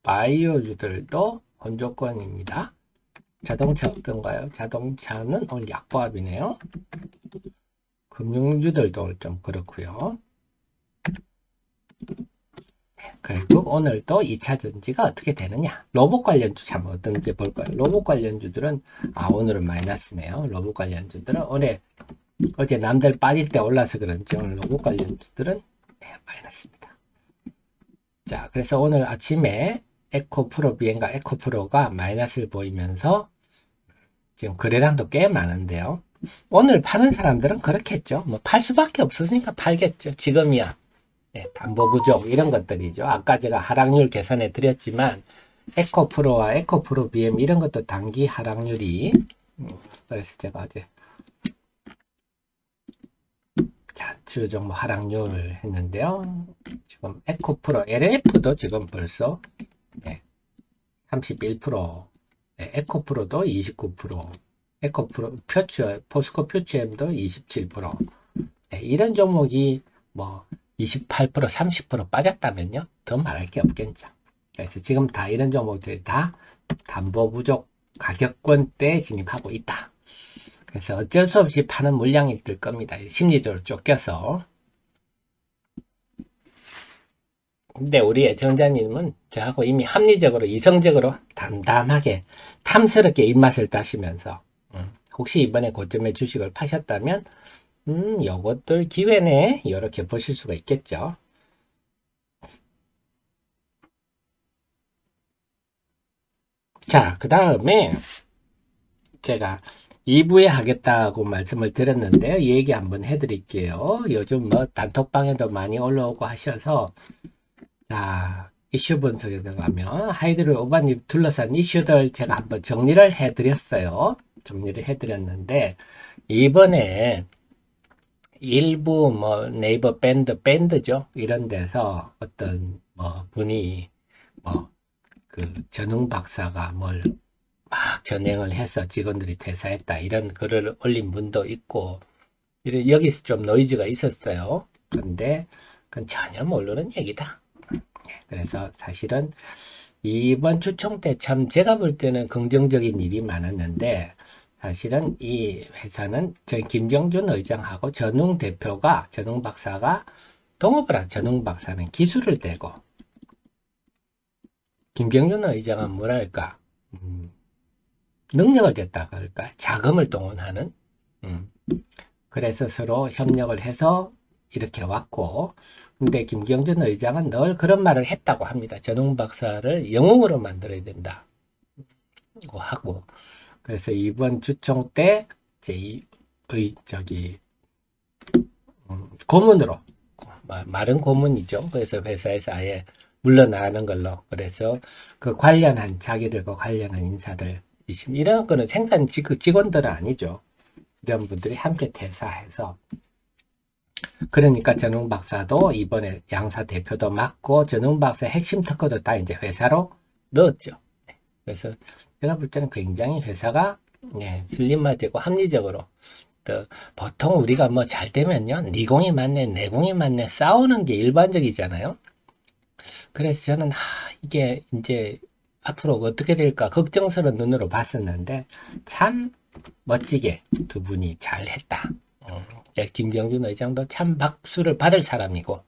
바이오주들도 혼조권입니다. 자동차 어떤가요? 자동차는 오늘 약보합이네요. 금융주들도 오늘 좀 그렇고요. 결국 오늘도 2차전지가 어떻게 되느냐. 로봇 관련주 참 어떤지 볼까요? 로봇 관련주들은 오늘은 마이너스네요. 로봇 관련주들은 어제 남들 빠질 때 올라서 그런지 오늘 로봇 관련주들은 마이너스입니다. 자, 그래서 오늘 아침에 에코프로 비엔과 에코프로가 마이너스를 보이면서 지금 거래량도 꽤 많은데요. 오늘 파는 사람들은 그렇겠죠. 뭐 팔 수밖에 없으니까 팔겠죠. 지금이야. 담보 부족 이런 것들이죠. 아까 제가 하락률 계산해 드렸지만 에코프로와 에코프로 BM 이런 것도 단기 하락률이 그래서 제가 어제 주 종목 하락률 했는데요. 지금 에코프로 LF도 지금 벌써 31%, 에코프로도 29%, 에코프로 포스코 퓨처엠도 27%. 이런 종목이 뭐 28%, 30% 빠졌다면요. 더 말할 게 없겠죠. 그래서 지금 다 이런 종목들이 다 담보 부족 가격권대에 진입하고 있다. 그래서 어쩔 수 없이 파는 물량이 들 겁니다. 심리적으로 쫓겨서. 근데 우리 애청자님은 저하고 이미 합리적으로, 이성적으로 담담하게 탐스럽게 입맛을 따시면서 혹시 이번에 고점에 주식을 파셨다면 요것들 기회네 이렇게 보실 수가 있겠죠. 자, 그 다음에 제가 2부에 하겠다고 말씀을 드렸는데 얘기 한번 해드릴게요. 요즘 뭐 단톡방에도 많이 올라오고 하셔서 자, 이슈 분석에 들어가면 하이드로 오반님 둘러싼 이슈들 제가 한번 정리를 해드렸어요. 정리를 해드렸는데 이번에 일부 뭐 네이버 밴드죠. 이런 데서 어떤 뭐 분이 뭐 그 전웅 박사가 뭘 막 전행을 해서 직원들이 퇴사했다 이런 글을 올린 분도 있고 여기서 좀 노이즈가 있었어요. 그런데 그건 전혀 모르는 얘기다. 그래서 사실은 이번 주총 때 참 제가 볼 때는 긍정적인 일이 많았는데 사실은 이 회사는 김정준 의장하고 전웅 대표가 전웅 박사가 동업을 한 전웅 박사는 기술을 대고 김정준 의장은 뭐랄까 능력을 댔다 그럴까 자금을 동원하는 그래서 서로 협력을 해서 이렇게 왔고 근데 김경준 의장은 늘 그런 말을 했다고 합니다. 전웅 박사를 영웅으로 만들어야 된다 하고 그래서 이번 주총 때 고문으로 말은 고문이죠. 그래서 회사에서 아예 물러나는 걸로 그래서 그 관련한 자기들과 관련한 인사들 이런 거는 생산 직원들은 아니죠. 이런 분들이 함께 퇴사해서 그러니까 전웅 박사도 이번에 양사 대표도 맡고 전웅 박사 핵심 특허도 다 이제 회사로 넣었죠. 그래서 제가 볼 때는 굉장히 회사가 슬림화되고 합리적으로 보통 우리가 뭐 잘 되면요 니공이 맞네 내공이 맞네 싸우는 게 일반적이잖아요. 그래서 저는 이게 이제 앞으로 어떻게 될까 걱정스러운 눈으로 봤었는데 참 멋지게 두 분이 잘했다. 김경준 의장도 참 박수를 받을 사람이고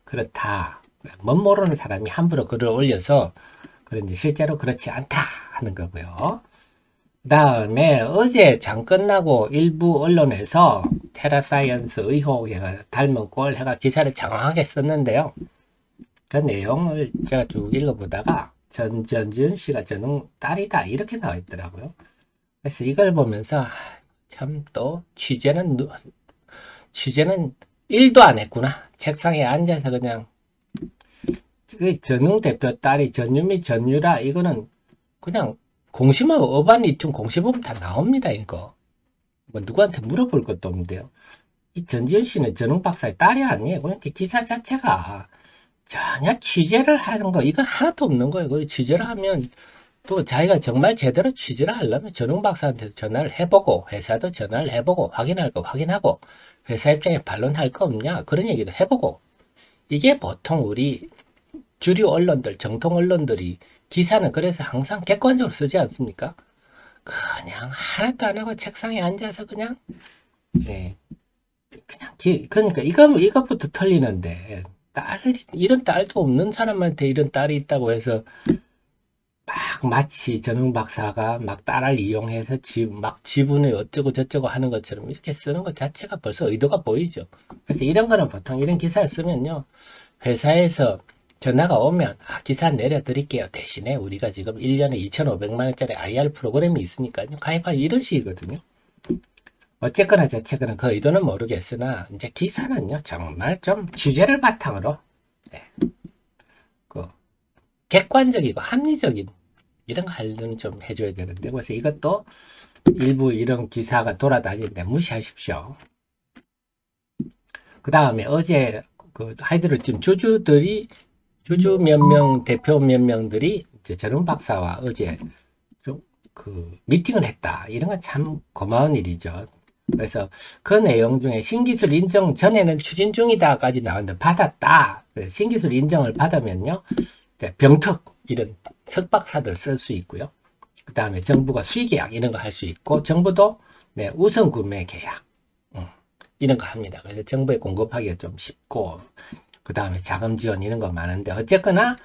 그렇다. 못 모르는 사람이 함부로 글을 올려서 그런지 실제로 그렇지 않다 하는 거고요. 그 다음에 어제 장 끝나고 일부 언론에서 테라사이언스 의혹에 닮은 꼴 해가 기사를 장황하게 썼는데요. 그 내용을 제가 쭉 읽어보다가 전준 씨가 전웅 딸이다 이렇게 나와 있더라고요. 그래서 이걸 보면서 참 또 취재는 1도 안 했구나. 책상에 앉아서 그냥 전웅 대표 딸이 전유미 전유라 이거는 그냥 공시만 어반이tum 공시 보면 다 나옵니다. 이거 뭐 누구한테 물어볼 것도 없는데요. 이 전지현 씨는 전웅 박사의 딸이 아니에요. 그러니까 기사 자체가 전혀 취재를 하는 거 이건 하나도 없는 거예요. 그 취재를 하면 또 자기가 정말 제대로 취재를 하려면 전웅 박사한테 전화를 해보고 회사도 전화를 해보고 확인할 거 확인하고 회사 입장에 반론할 거 없냐 그런 얘기도 해보고 이게 보통 우리 주류 언론들, 정통 언론들이 기사는 그래서 항상 객관적으로 쓰지 않습니까? 그냥 하나도 안 하고 책상에 앉아서 그냥, 네. 그냥, 그러니까 이것부터 털리는데, 이런 딸도 없는 사람한테 이런 딸이 있다고 해서, 막 마치 전흥 박사가 막 딸을 이용해서 막 지분을 어쩌고 저쩌고 하는 것처럼 이렇게 쓰는 것 자체가 벌써 의도가 보이죠. 그래서 이런 거는 보통 이런 기사를 쓰면요. 회사에서 전화가 오면 기사 내려드릴게요. 대신에 우리가 지금 1년에 2,500만 원짜리 IR 프로그램이 있으니까요. 가입하여 이런 식이거든요. 어쨌거나 저쨌거나 그 의도는 모르겠으나 이제 기사는요. 정말 좀 취재를 바탕으로 네. 그 객관적이고 합리적인 이런 거 하려면 좀 해줘야 되는데 그래서 이것도 일부 이런 기사가 돌아다니는데 무시하십시오. 그 다음에 어제 그 하이드로진 주주 몇 명, 대표 몇 명들이 이제 전훈 박사와 어제 좀 그 미팅을 했다. 이런 건 참 고마운 일이죠. 그래서 그 내용 중에 신기술 인정 전에는 추진 중이다까지 나왔는데 받았다. 신기술 인정을 받으면요. 병특 이런 석박사들 쓸 수 있고요. 그 다음에 정부가 수의계약 이런 거 할 수 있고 정부도 네, 우선 구매 계약 이런 거 합니다. 그래서 정부에 공급하기가 좀 쉽고 그 다음에 자금 지원 이런 거 많은데 어쨌거나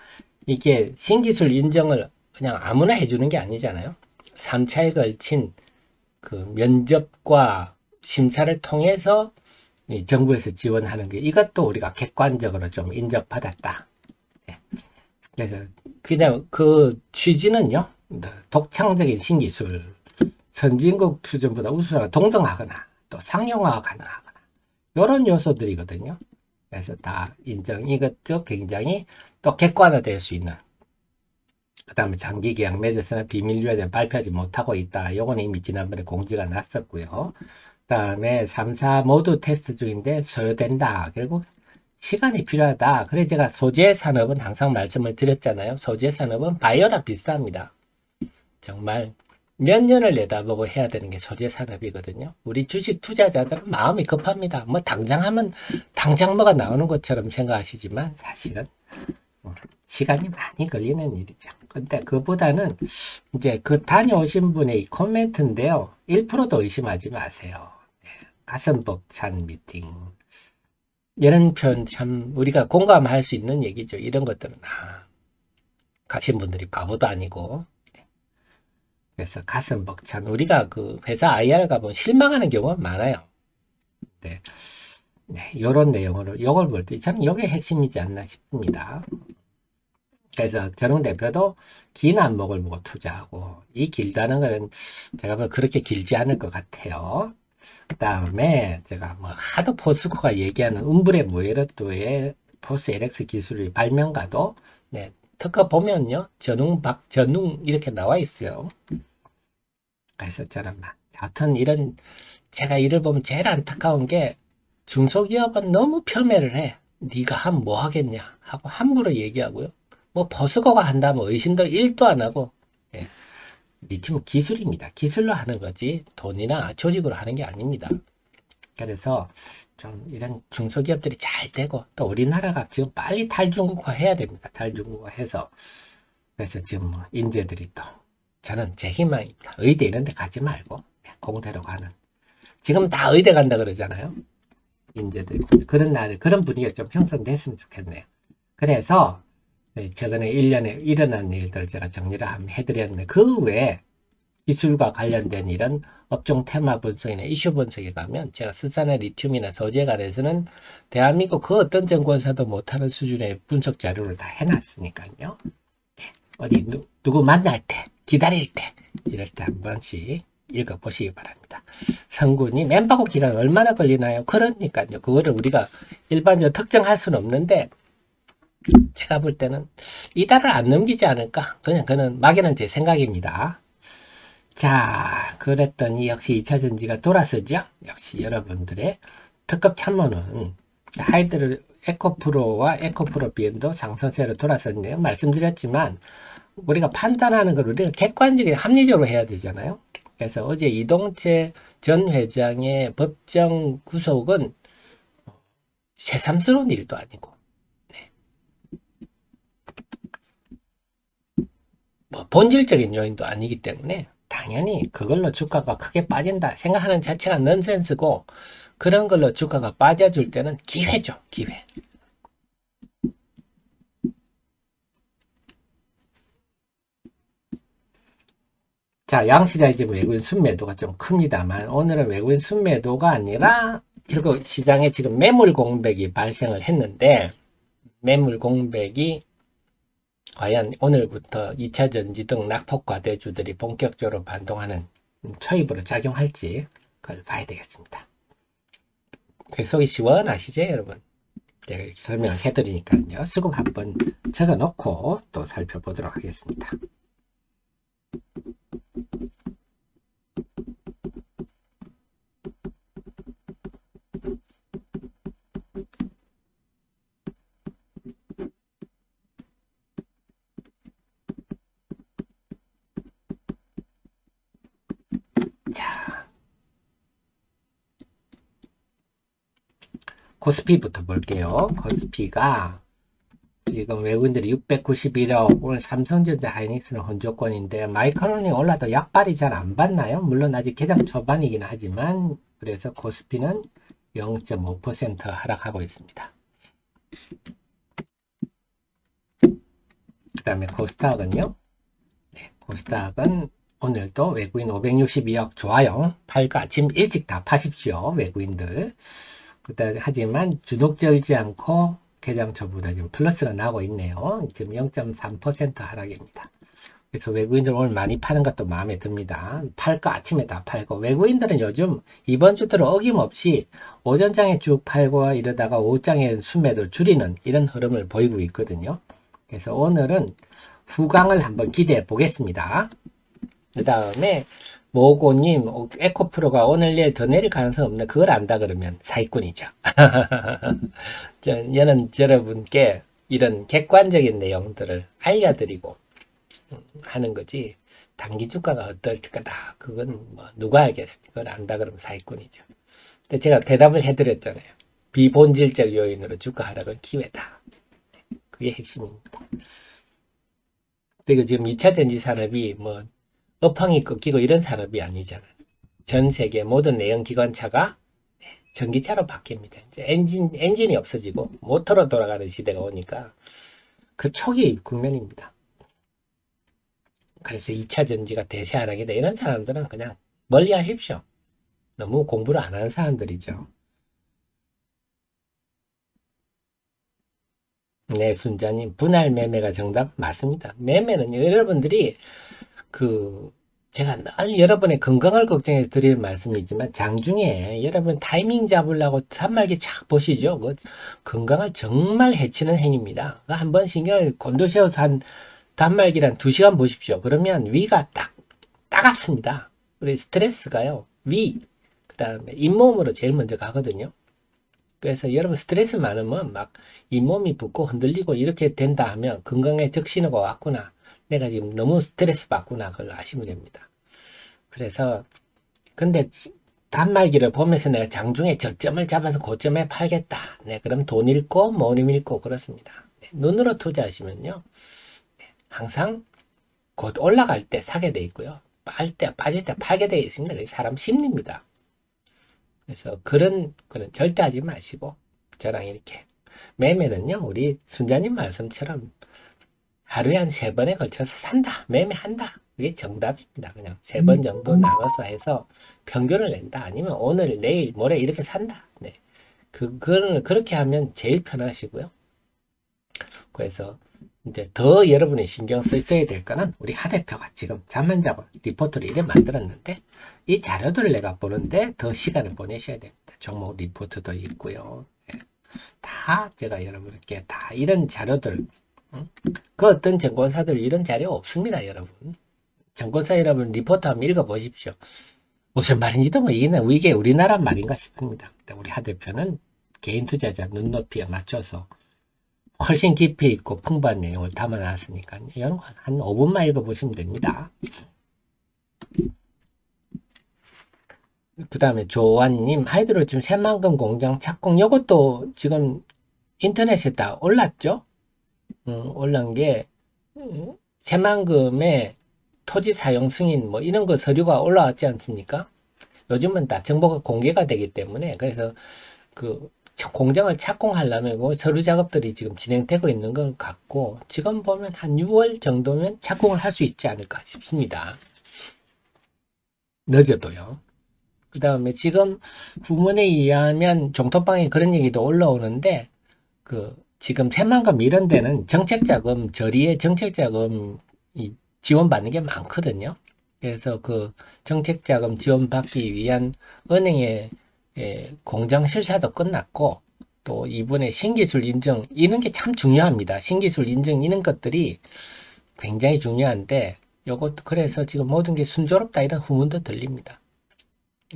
이게 신기술 인정을 그냥 아무나 해주는 게 아니잖아요. 3차에 걸친 그 면접과 심사를 통해서 정부에서 지원하는 게 이것도 우리가 객관적으로 좀 인정받았다. 네. 그래서 그냥 그 취지는요. 독창적인 신기술 선진국 수준보다 우수하거나 동등하거나 또 상용화가 가능하거나 이런 요소들이거든요. 그래서 다 인정. 이것도 굉장히 또 객관화될 수 있는. 그 다음에 장기 계약 맺어서는 비밀 유예된 발표하지 못하고 있다. 요거는 이미 지난번에 공지가 났었고요. 그 다음에 3, 4 모두 테스트 중인데 소요된다. 결국 시간이 필요하다. 그래서 제가 소재 산업은 항상 말씀을 드렸잖아요. 소재 산업은 바이오랑 비슷합니다. 정말 몇 년을 내다보고 해야 되는 게 소재 산업이거든요. 우리 주식 투자자들은 마음이 급합니다. 뭐 당장 하면 당장 뭐가 나오는 것처럼 생각하시지만 사실은 시간이 많이 걸리는 일이죠. 근데 그보다는 이제 그 다녀오신 분의 코멘트인데요. 1%도 의심하지 마세요. 네. 가슴 벅찬 미팅. 이런 표현 참 우리가 공감할 수 있는 얘기죠. 이런 것들은 가신 분들이 바보도 아니고 그래서 가슴 벅찬 우리가 그 회사 IR 가보면 실망하는 경우가 많아요. 네, 이런 내용으로 이걸 볼 때 참 이게 핵심이지 않나 싶습니다. 그래서 전웅 대표도 긴 안목을 보고 투자하고 이 길다는 거는 제가 뭐 그렇게 길지 않을 것 같아요. 그 다음에 제가 뭐 하도 포스코가 얘기하는 음브레 모에르토의 포스 LX 기술의 발명가도 네, 특허 보면요 전웅 이렇게 나와 있어요. 그래서 저는 막 하여튼 이런 제가 이를 보면 제일 안타까운 게 중소기업은 너무 폄훼를 해. 네가 하면 뭐 하겠냐 하고 함부로 얘기하고요. 뭐 포스코가 한다면 의심도 1도 안 하고 예. 리튬은 기술입니다. 기술로 하는 거지 돈이나 조직으로 하는 게 아닙니다. 그래서 좀 이런 중소기업들이 잘 되고 또 우리나라가 지금 빨리 탈중국화 해야 됩니다. 탈중국화 해서 그래서 지금 뭐 인재들이 또 저는 제 희망입니다. 의대 이런 데 가지 말고 공대로 가는 지금 다 의대 간다 그러잖아요. 인재들 그런 날 그런 분위기가 좀 형성됐으면 좋겠네요. 그래서 최근에 1년에 일어난 일들 제가 정리를 한번 해드렸는데 그 외에 기술과 관련된 이런 업종 테마 분석이나 이슈 분석에 가면 제가 수산화 리튬이나 소재에 관해서는 대한민국 그 어떤 정권사도 못하는 수준의 분석 자료를 다 해놨으니까요. 어디 누구 만날 때 기다릴 때 이럴 때 한 번씩 읽어보시기 바랍니다. 성군이 맨바고 기간 얼마나 걸리나요? 그러니까요. 그거를 우리가 일반적으로 특정할 수는 없는데 제가 볼 때는 이달을 안 넘기지 않을까? 그냥 그는 막연한 제 생각입니다. 자, 그랬더니 역시 2차 전지가 돌아서죠? 역시 여러분들의 특급 참모는 하이드로 에코프로와 에코프로 BM도 상승세로 돌아섰네요. 말씀드렸지만 우리가 판단하는 걸 우리가 객관적인 합리적으로 해야 되잖아요. 그래서 어제 이동채 전 회장의 법정 구속은 새삼스러운 일도 아니고 뭐 본질적인 요인도 아니기 때문에 당연히 그걸로 주가가 크게 빠진다 생각하는 자체가 넌센스고, 그런 걸로 주가가 빠져줄 때는 기회죠, 기회. 자, 양시장이 지금 외국인 순매도가 좀 큽니다만, 오늘은 외국인 순매도가 아니라 결국 시장에 지금 매물 공백이 발생을 했는데, 매물 공백이 과연 오늘부터 2차전지 등 낙폭과대주들이 본격적으로 반동하는 초입으로 작용할지 그걸 봐야 되겠습니다. 그 속이 시원하시죠, 여러분? 제가 설명을 해드리니까요. 수급 한번 적어놓고 또 살펴보도록 하겠습니다. 자, 코스피부터 볼게요. 코스피가 지금 외국인들이 691억, 오늘 삼성전자 하이닉스는 혼조권인데, 마이크론이 올라도 약발이 잘 안 받나요? 물론 아직 개장 초반이긴 하지만, 그래서 코스피는 0.5% 하락하고 있습니다. 그 다음에 코스닥은요? 네, 코스닥은 오늘도 외국인 562억 좋아요. 팔고 아침 일찍 다 파십시오, 외국인들. 하지만 주독적이지 않고 개장 초보다 지금 플러스가 나고 있네요. 지금 0.3% 하락입니다. 그래서 외국인들 오늘 많이 파는 것도 마음에 듭니다. 팔 거 아침에 다 팔고, 외국인들은 요즘 이번 주 들어 어김없이 오전장에 쭉 팔고 이러다가 오후장에 순매도 줄이는 이런 흐름을 보이고 있거든요. 그래서 오늘은 후강을 한번 기대해 보겠습니다. 그 다음에 모고님, 에코프로가 오늘 내일 더 내릴 가능성 없나? 그걸 안다 그러면 사기꾼이죠. 저는 여러분께 이런 객관적인 내용들을 알려드리고 하는 거지, 단기 주가가 어떨 거다, 그건 뭐 누가 알겠습니까? 그걸 안다 그러면 사기꾼이죠. 근데 제가 대답을 해드렸잖아요. 비본질적 요인으로 주가 하락은 기회다. 그게 핵심입니다. 그리고 지금 2차 전지 산업이 뭐 업황이 꺾이고 이런 산업이 아니잖아요. 전 세계 모든 내연 기관차가 전기차로 바뀝니다. 이제 엔진이 없어지고 모터로 돌아가는 시대가 오니까 그 초기 국면입니다. 그래서 2차 전지가 대세 하락이다, 이런 사람들은 그냥 멀리 하십시오. 너무 공부를 안 하는 사람들이죠. 네, 순자님, 분할 매매가 정답 맞습니다. 매매는 여러분들이 제가 늘 여러분의 건강을 걱정해서 드릴 말씀이지만, 장중에 여러분 타이밍 잡으려고 단말기 착 보시죠. 건강을 정말 해치는 행위입니다. 한번 신경을 곤두세워서 한 단말기를 한 2시간 보십시오. 그러면 위가 따갑습니다. 우리 스트레스가요, 그 다음에 잇몸으로 제일 먼저 가거든요. 그래서 여러분 스트레스 많으면 막 잇몸이 붓고 흔들리고 이렇게 된다 하면 건강에 적신호가 왔구나, 내가 지금 너무 스트레스 받구나, 그걸 아시면 됩니다. 그래서 근데 단말기를 보면서 내가 장중에 저점을 잡아서 고점에 팔겠다, 네, 그럼 돈 잃고 못 잃고 그렇습니다. 네, 눈으로 투자하시면요, 네, 항상 곧 올라갈 때 사게 돼 있고요, 빠질 때 팔게 돼 있습니다. 그게 사람 심리입니다. 그래서 그런 거는 절대 하지 마시고, 저랑 이렇게 매매는요, 우리 순자님 말씀처럼 하루에 한 3번에 걸쳐서 산다, 매매한다, 그게 정답입니다. 그냥 3번 정도 나눠서 해서 평균을 낸다, 아니면 오늘, 내일, 모레 이렇게 산다. 네, 그거는 그렇게 하면 제일 편하시고요. 그래서 이제 더 여러분이 신경 쓰셔야 될 거는, 우리 하 대표가 지금 잠 안 자고 리포트를 이래 만들었는데, 이 자료들을 내가 보는데 더 시간을 보내셔야 됩니다. 종목 리포트도 있고요. 네. 다 제가 여러분께 다 이런 자료들, 그 어떤 증권사들 이런 자료 없습니다, 여러분. 증권사 여러분 리포트 한번 읽어보십시오. 무슨 말인지도 뭐 이게 우리나라 말인가 싶습니다. 우리 하 대표는 개인 투자자 눈높이에 맞춰서 훨씬 깊이 있고 풍부한 내용을 담아놨으니까 이런 거 한 5분만 읽어보시면 됩니다. 그 다음에 조환님, 하이드로지움 새만금 공장 착공, 요것도 지금 인터넷에 다 올랐죠? 올라온 게 새만금의 토지 사용 승인 뭐 이런 거 서류가 올라왔지 않습니까? 요즘은 다 정보가 공개가 되기 때문에 그래서 그 공장을 착공하려면 그 서류 작업들이 지금 진행되고 있는 것 같고 지금 보면 한 6월 정도면 착공을 할 수 있지 않을까 싶습니다. 늦어도요. 그 다음에 지금 후문에 의하면 종토방에 그런 얘기도 올라오는데 그 지금 새만금 이런 데는 정책자금 저리에 정책자금 지원받는 게 많거든요. 그래서 그 정책자금 지원받기 위한 은행의 공장 실사도 끝났고 또 이번에 신기술 인증 이런 게 참 중요합니다. 신기술 인증 이런 것들이 굉장히 중요한데 요것도 그래서 지금 모든 게 순조롭다 이런 후문도 들립니다.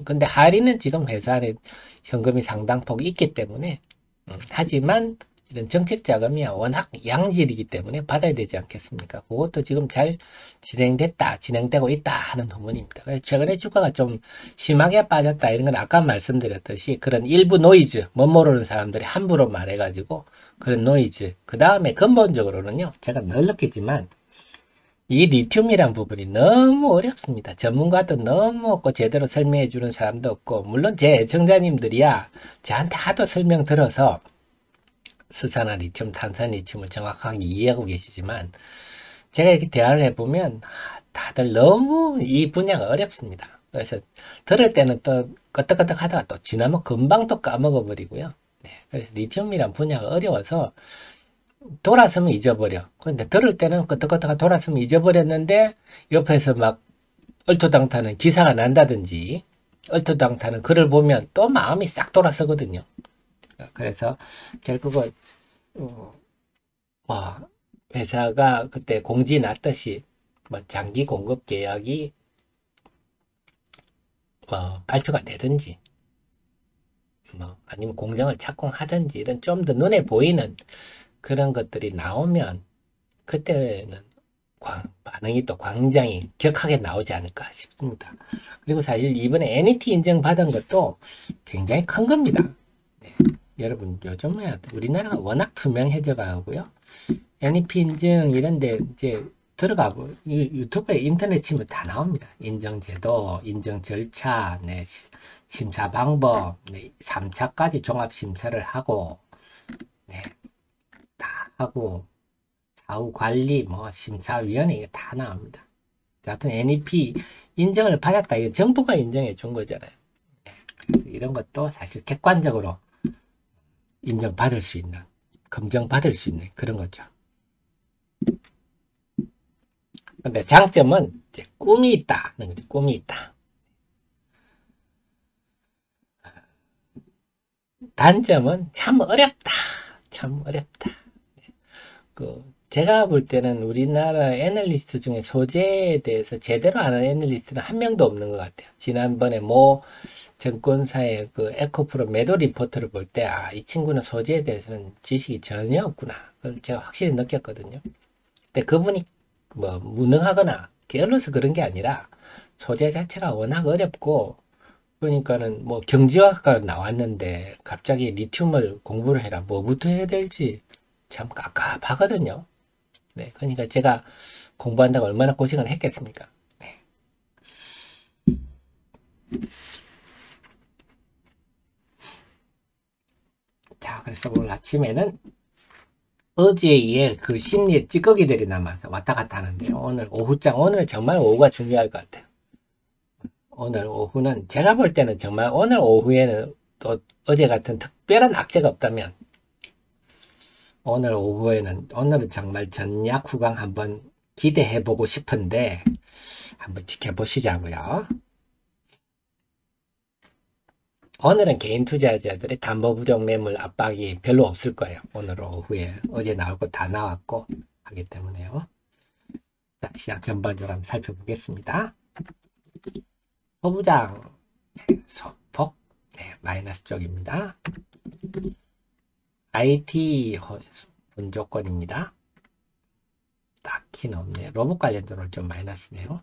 근데 할인은 지금 회사 안에 현금이 상당폭 있기 때문에 하지만 이런 정책 자금이 워낙 양질이기 때문에 받아야 되지 않겠습니까? 그것도 지금 잘 진행되고 있다 하는 후문입니다. 그래서 최근에 주가가 좀 심하게 빠졌다 이런 건 아까 말씀드렸듯이 그런 일부 노이즈, 못 모르는 사람들이 함부로 말해가지고 그런 노이즈. 그 다음에 근본적으로는요, 제가 늘 느끼지만 이 리튬이란 부분이 너무 어렵습니다. 전문가도 너무 없고 제대로 설명해 주는 사람도 없고 물론 제 애청자님들이야 저한테 하도 설명 들어서 수산화 리튬, 탄산 리튬을 정확하게 이해하고 계시지만 제가 이렇게 대화를 해보면 다들 너무 이 분야가 어렵습니다. 그래서 들을 때는 또 끄떡끄떡 하다가 또 지나면 금방 또 까먹어 버리고요. 네, 그래서 리튬이란 분야가 어려워서 돌아서면 잊어버려. 그런데 들을 때는 끄떡끄떡 돌아서면 잊어버렸는데 옆에서 막 얼토당타는 기사가 난다든지 얼토당타는 글을 보면 또 마음이 싹 돌아서거든요. 그래서 결국은 회사가 그때 공지 났듯이 뭐 장기 공급 계약이 발표가 되든지 뭐 아니면 공장을 착공하든지 이런 좀 더 눈에 보이는 그런 것들이 나오면 그때는 반응이 또 굉장히 격하게 나오지 않을까 싶습니다. 그리고 사실 이번에 NET 인증 받은 것도 굉장히 큰 겁니다. 네. 여러분 요즘에 우리나라가 워낙 투명해져 가고요. NEP 인증 이런데 이제 들어가 유튜브에 인터넷 치면 다 나옵니다. 인증 제도, 인증 절차, 네, 심사 방법, 네, 3차까지 종합 심사를 하고, 네, 다 하고 사후 관리, 뭐 심사위원회 이게 다 나옵니다. 하여튼 NEP 인증을 받았다. 이거 정부가 인정해 준 거잖아요. 네, 그래서 이런 것도 사실 객관적으로 인정받을 수 있는, 검증받을 수 있는 그런 거죠. 근데 장점은 이제 꿈이 있다. 꿈이 있다. 단점은 참 어렵다. 참 어렵다. 제가 볼 때는 우리나라 애널리스트 중에 소재에 대해서 제대로 아는 애널리스트는 한 명도 없는 것 같아요. 지난번에 뭐 증권사의 그 에코프로 매도 리포트를 볼 때, 이 친구는 소재에 대해서는 지식이 전혀 없구나. 그걸 제가 확실히 느꼈거든요. 근데 그분이 뭐 무능하거나 게을러서 그런 게 아니라 소재 자체가 워낙 어렵고 그러니까는 뭐 경제학과 나왔는데 갑자기 리튬을 공부를 해라 뭐부터 해야 될지 참 깝깝하거든요. 네, 그러니까 제가 공부한다고 얼마나 고생을 했겠습니까? 네. 자, 그래서 오늘 아침에는 어제의 그 심리의 찌꺼기들이 남아서 왔다 갔다 하는데요. 오늘 오후장, 오늘 정말 오후가 중요할 것 같아요. 오늘 오후는 제가 볼 때는 정말 오늘 오후에는 또 어제 같은 특별한 악재가 없다면 오늘 오후에는 오늘은 정말 전략 후강 한번 기대해 보고 싶은데 한번 지켜보시자고요. 오늘은 개인 투자자들의 담보 부족 매물 압박이 별로 없을 거예요. 오늘 오후에 어제 나올 거 다 나왔고 하기 때문에요. 자, 시장 전반적으로 한번 살펴보겠습니다. 소부장 소폭 마이너스 쪽입니다. IT 본조건입니다. 딱히는 없네요. 로봇 관련주는 좀 마이너스네요.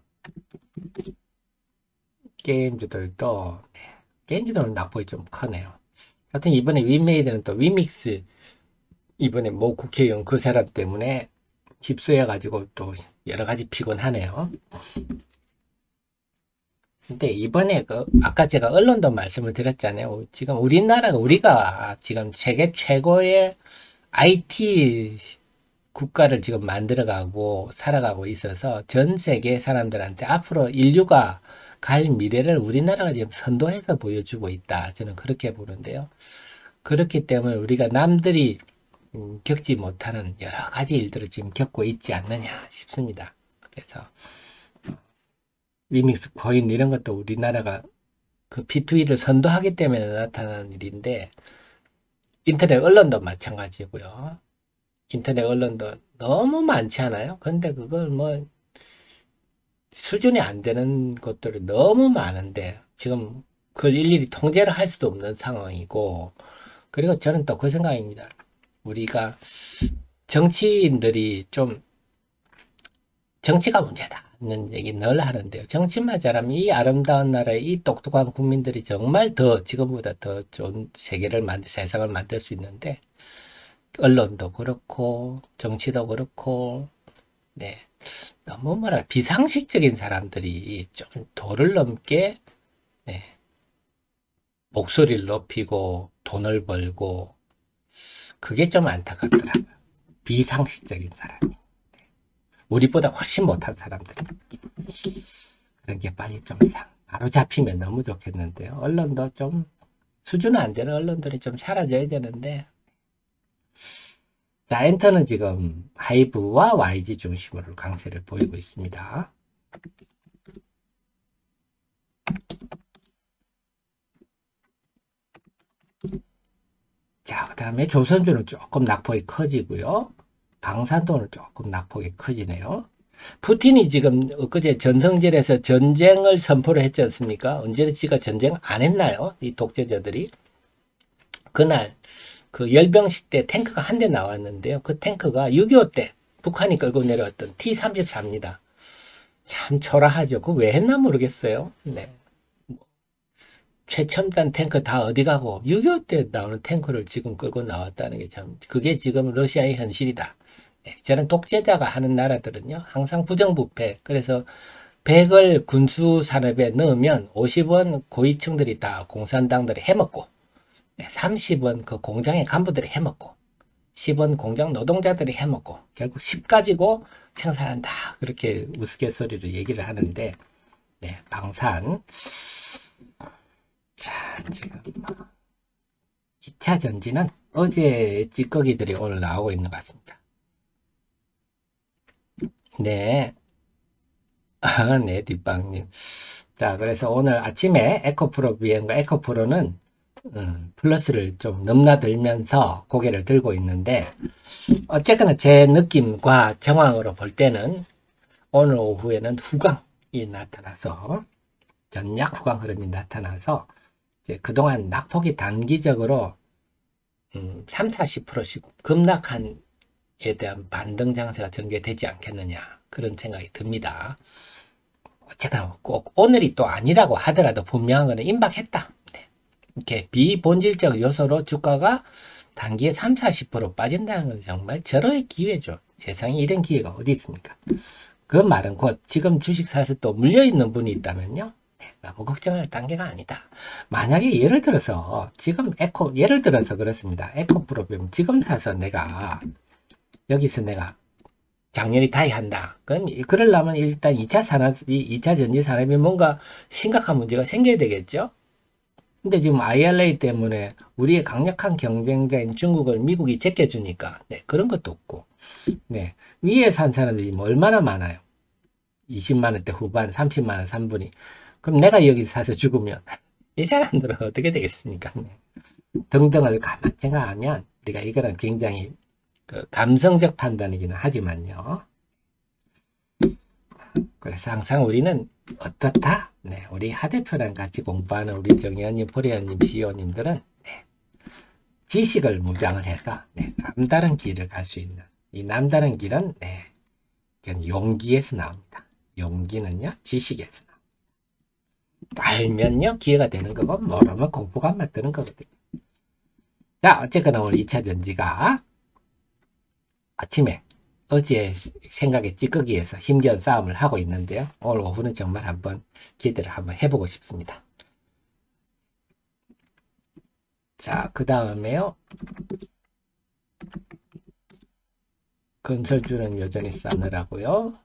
게임주들도 게임주들은 낙폭이 좀 크네요. 하여튼 이번에 윈메이드는 또 위믹스 이번에 뭐 국회의원 그 사람 때문에 휩쓸려가지고 또 여러 가지 피곤하네요. 근데 이번에 아까 제가 언론도 말씀을 드렸잖아요. 지금 우리가 지금 세계 최고의 IT 국가를 지금 만들어가고 살아가고 있어서 전 세계 사람들한테 앞으로 인류가 갈 미래를 우리나라가 지금 선도해서 보여주고 있다. 저는 그렇게 보는데요. 그렇기 때문에 우리가 남들이 겪지 못하는 여러 가지 일들을 지금 겪고 있지 않느냐 싶습니다. 그래서 리믹스 코인 이런 것도 우리나라가 그 B2E를 선도하기 때문에 나타나는 일인데, 인터넷 언론도 마찬가지고요. 인터넷 언론도 너무 많지 않아요? 근데 그걸 뭐 수준이 안 되는 것들이 너무 많은데 지금 그걸 일일이 통제를 할 수도 없는 상황이고, 그리고 저는 또 그 생각입니다. 우리가 정치인들이 좀 정치가 문제다는 얘기 늘 하는데요. 정치만 잘하면 이 아름다운 나라의 이 똑똑한 국민들이 정말 더 지금보다 더 좋은 세상을 만들 수 있는데, 언론도 그렇고 정치도 그렇고, 네, 너무 비상식적인 사람들이 좀 도를 넘게, 네, 목소리를 높이고 돈을 벌고, 그게 좀 안타깝더라고요. 비상식적인 사람이. 우리보다 훨씬 못한 사람들이. 그런 게 빨리 좀 바로 잡히면 너무 좋겠는데요. 언론도 좀 수준 안 되는 언론들이 좀 사라져야 되는데. 자, 엔터는 지금 하이브와 YG 중심으로 강세를 보이고 있습니다. 자, 그 다음에 조선주는 조금 낙폭이 커지고요. 방산도는 조금 낙폭이 커지네요. 푸틴이 지금 엊그제 전성절에서 전쟁을 선포를 했지 않습니까? 언제지가 전쟁 안 했나요? 이 독재자들이. 그날 그 열병식 때 탱크가 한 대 나왔는데요. 그 탱크가 6.25 때 북한이 끌고 내려왔던 T-34입니다. 참 초라하죠. 그거 왜 했나 모르겠어요. 네. 최첨단 탱크 다 어디 가고 6.25 때 나오는 탱크를 지금 끌고 나왔다는 게 참, 그게 지금 러시아의 현실이다. 네, 저는 독재자가 하는 나라들은요, 항상 부정부패. 그래서 100을 군수 산업에 넣으면 50원 고위층들이 다 공산당들이 해먹고, 30원 그 공장의 간부들이 해먹고, 10원 공장 노동자들이 해먹고, 결국 10 가지고 생산한다. 그렇게 우스갯소리로 얘기를 하는데, 네, 방산. 자, 지금 2차 전지는 어제 찌꺼기들이 오늘 나오고 있는 것 같습니다. 네. 네, 뒷방님. 자, 그래서 오늘 아침에 에코프로 BM과 에코프로는 플러스를 좀 넘나들면서 고개를 들고 있는데, 어쨌거나 제 느낌과 정황으로 볼 때는 오늘 오후에는 후광이 나타나서, 전략 후광 흐름이 나타나서, 이제 그동안 낙폭이 단기적으로 3, 40%씩 급락한 에 대한 반등 장세가 전개되지 않겠느냐, 그런 생각이 듭니다. 어쨌거나 꼭 오늘이 또 아니라고 하더라도 분명한 거는 임박했다. 네. 이렇게 비본질적 요소로 주가가 단기에 3, 40% 빠진다는 건 정말 절호의 기회죠. 세상에 이런 기회가 어디 있습니까? 그 말은 곧 지금 주식 사서 또 물려있는 분이 있다면요, 네, 너무 걱정할 단계가 아니다. 만약에 예를 들어서 지금 예를 들어서 그렇습니다. 에코프로비움 지금 사서 여기서 내가 작년에 다이한다. 그럼 그러려면 일단 2차 전지 산업이 뭔가 심각한 문제가 생겨야 되겠죠? 근데 지금 IRA 때문에 우리의 강력한 경쟁자인 중국을 미국이 제껴주니까, 네, 그런 것도 없고, 네, 위에 산 사람들이 뭐 얼마나 많아요? 20만원대 후반, 30만원 3분이. 그럼 내가 여기 사서 죽으면 이 사람들은 어떻게 되겠습니까? 네. 등등을 가만 생각하면 우리가 이거는 굉장히 감성적 판단이기는 하지만요. 그래서 항상 우리는 어떻다? 네, 우리 하 대표랑 같이 공부하는 우리 정의원님, 보리원님, CEO님들은 네, 지식을 무장을 해서 네, 남다른 길을 갈 수 있는, 이 남다른 길은 네, 용기에서 나옵니다. 용기는요, 지식에서 나옵니다. 알면요, 기회가 되는 거고, 모르면 공부가 안 맞는 거거든요. 자, 어쨌거나 오늘 2차 전지가 아침에 어제 생각에 찌꺼기에서 힘겨운 싸움을 하고 있는데요. 오늘 오후는 정말 한번 기대를 한번 해보고 싶습니다. 자, 그 다음에요. 건설주는 여전히 싸늘하고요.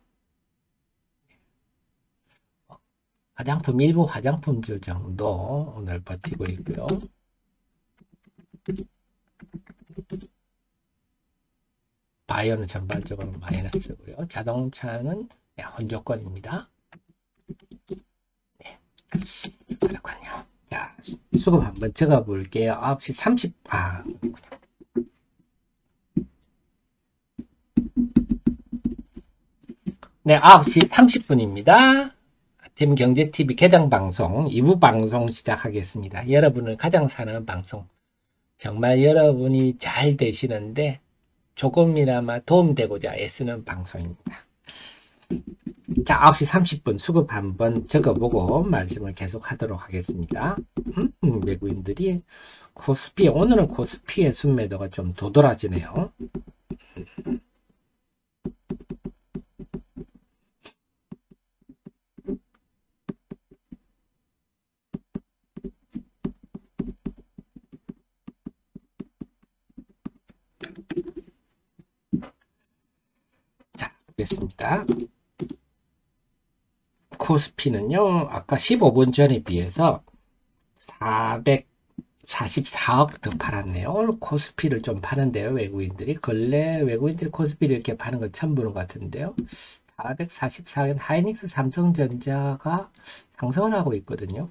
화장품, 일부 화장품주 정도 오늘 버티고 있고요. 바이오는 전반적으로 마이너스고요. 자동차는 혼조권입니다. 네. 그렇군요. 자, 수급 한번 적어 볼게요. 9시 30, 네, 9시 30분입니다. 팀경제TV 개장방송 2부 방송 시작하겠습니다. 여러분을 가장 사랑하는 방송, 정말 여러분이 잘 되시는데 조금이나마 도움되고자 애쓰는 방송입니다. 자, 9시 30분 수급 한번 적어보고 말씀을 계속 하도록 하겠습니다. 외국인들이 코스피, 오늘은 코스피의 순매도가 좀 도드라지네요. 자, 보겠습니다. 코스피는요, 아까 15분 전에 비해서 444억 더 팔았네요. 오늘 코스피를 좀 파는데요, 외국인들이. 근래 외국인들이 코스피를 이렇게 파는 건 처음 보는 것 같은데요. 444억, 하이닉스 삼성전자가 상승을 하고 있거든요.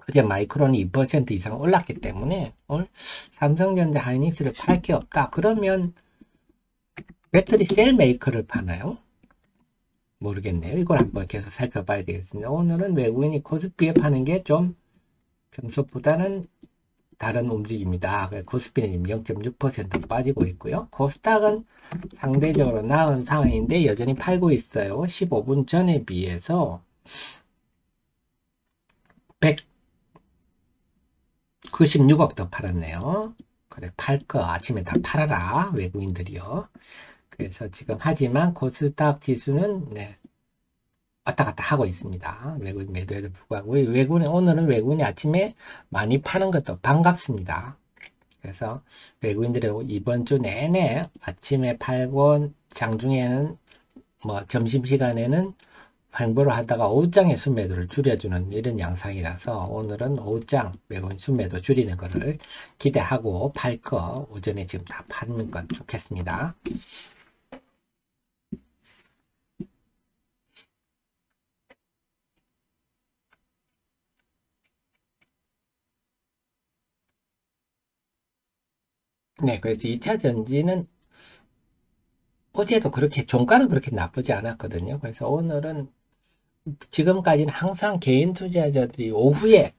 어제 마이크론이 2% 이상 올랐기 때문에 오늘 삼성전자 하이닉스를 팔 게 없다. 그러면 배터리 셀 메이커를 파나요? 모르겠네요. 이걸 한번 계속 살펴봐야 되겠습니다. 오늘은 외국인이 코스피에 파는 게 좀 평소보다는 다른 움직임이다. 코스피는 0.6% 빠지고 있고요. 코스닥은 상대적으로 나은 상황인데 여전히 팔고 있어요. 15분 전에 비해서 196억 더 팔았네요. 그래, 팔 거 아침에 다 팔아라, 외국인들이요. 그래서 지금 하지만 코스닥 지수는 왔다 갔다 하고 있습니다. 외국인 매도에도 불구하고 오늘은 외국인이 아침에 많이 파는 것도 반갑습니다. 그래서 외국인들이 이번 주 내내 아침에 팔고 장중에는 점심시간에는 횡보를 하다가 오후장에 순매도를 줄여주는 이런 양상이라서 오늘은 오후장 외국인 순매도 줄이는 것을 기대하고 팔 거 오전에 지금 다 파는 건 좋겠습니다. 네, 그래서 2차 전지는 어제도 그렇게 종가는 그렇게 나쁘지 않았거든요. 그래서 오늘은 지금까지는 항상 개인 투자자들이 오후에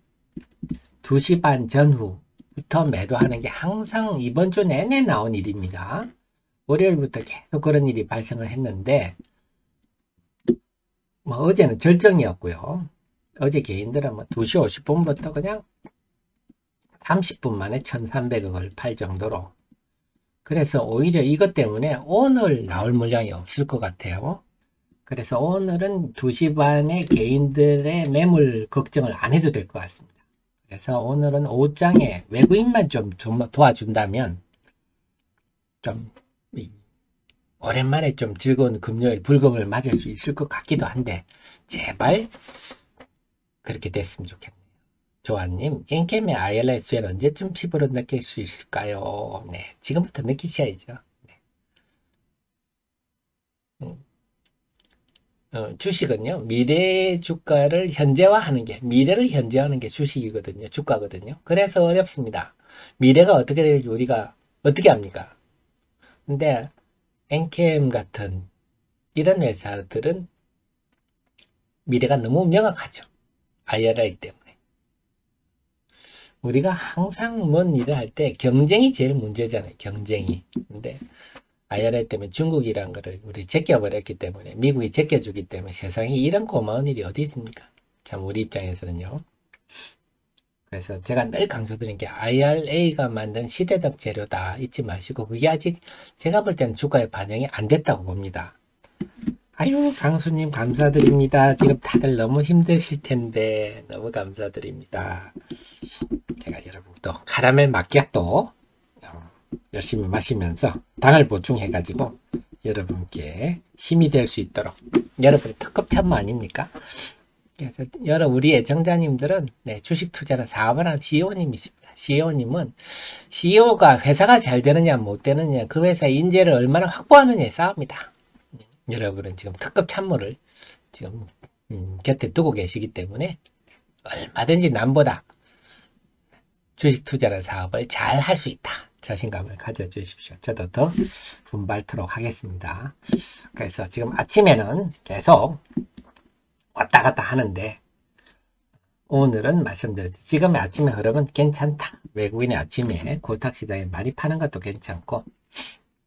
2시 반 전후부터 매도하는 게 항상 이번 주 내내 나온 일입니다. 월요일부터 계속 그런 일이 발생을 했는데 어제는 절정이었고요. 어제 개인들은 2시 50분부터 그냥 30분 만에 1,300억을 팔 정도로, 그래서 오히려 이것 때문에 오늘 나올 물량이 없을 것 같아요. 그래서 오늘은 2시 반에 개인들의 매물 걱정을 안 해도 될 것 같습니다. 그래서 오늘은 오후장에 외국인만 좀 도와준다면 좀 오랜만에 좀 즐거운 금요일 불금을 맞을 수 있을 것 같기도 한데 제발 그렇게 됐으면 좋겠네요. 조아님, 인캠의 ILSL 언제쯤 피부로 느낄 수 있을까요? 네, 지금부터 느끼셔야죠. 네. 주식은요, 미래 주가를 현재화하는 게, 미래를 현재화하는 게 주식이거든요. 주가거든요. 그래서 어렵습니다. 미래가 어떻게 될지 우리가 어떻게 합니까? 근데 엔캠 같은 이런 회사들은 미래가 너무 명확하죠. IRA 때문에. 우리가 항상 뭔 일을 할 때 경쟁이 제일 문제잖아요. 경쟁이. 근데 IRA 때문에 중국이란 거를 우리 제껴버렸기 때문에, 미국이 제껴주기 때문에 세상에 이런 고마운 일이 어디 있습니까? 참 우리 입장에서는요. 그래서 제가 늘 강조드린 게 IRA가 만든 시대적 재료다 잊지 마시고 그게 아직 제가 볼 때는 주가에 반영이 안 됐다고 봅니다. 아유 강수님 감사드립니다. 지금 다들 너무 힘드실 텐데 너무 감사드립니다. 제가 여러분 또 카라멜 마키아또 열심히 마시면서 당을 보충해 가지고 여러분께 힘이 될 수 있도록 여러분의 특급 참모 아닙니까? 그래서 우리 애청자님들은 주식 투자는 사업을 하는 CEO님이십니다. CEO님은 CEO가 회사가 잘 되느냐 못 되느냐 그 회사의 인재를 얼마나 확보하느냐에 싸웁니다. 여러분은 지금 특급 참모를 지금 곁에 두고 계시기 때문에 얼마든지 남보다 주식 투자라는 사업을 잘 할 수 있다. 자신감을 가져주십시오. 저도 더 분발토록 하겠습니다. 그래서 지금 아침에는 계속 왔다 갔다 하는데 오늘은 말씀드렸죠. 지금의 아침의 흐름은 괜찮다. 외국인의 아침에 고탁시장에 많이 파는 것도 괜찮고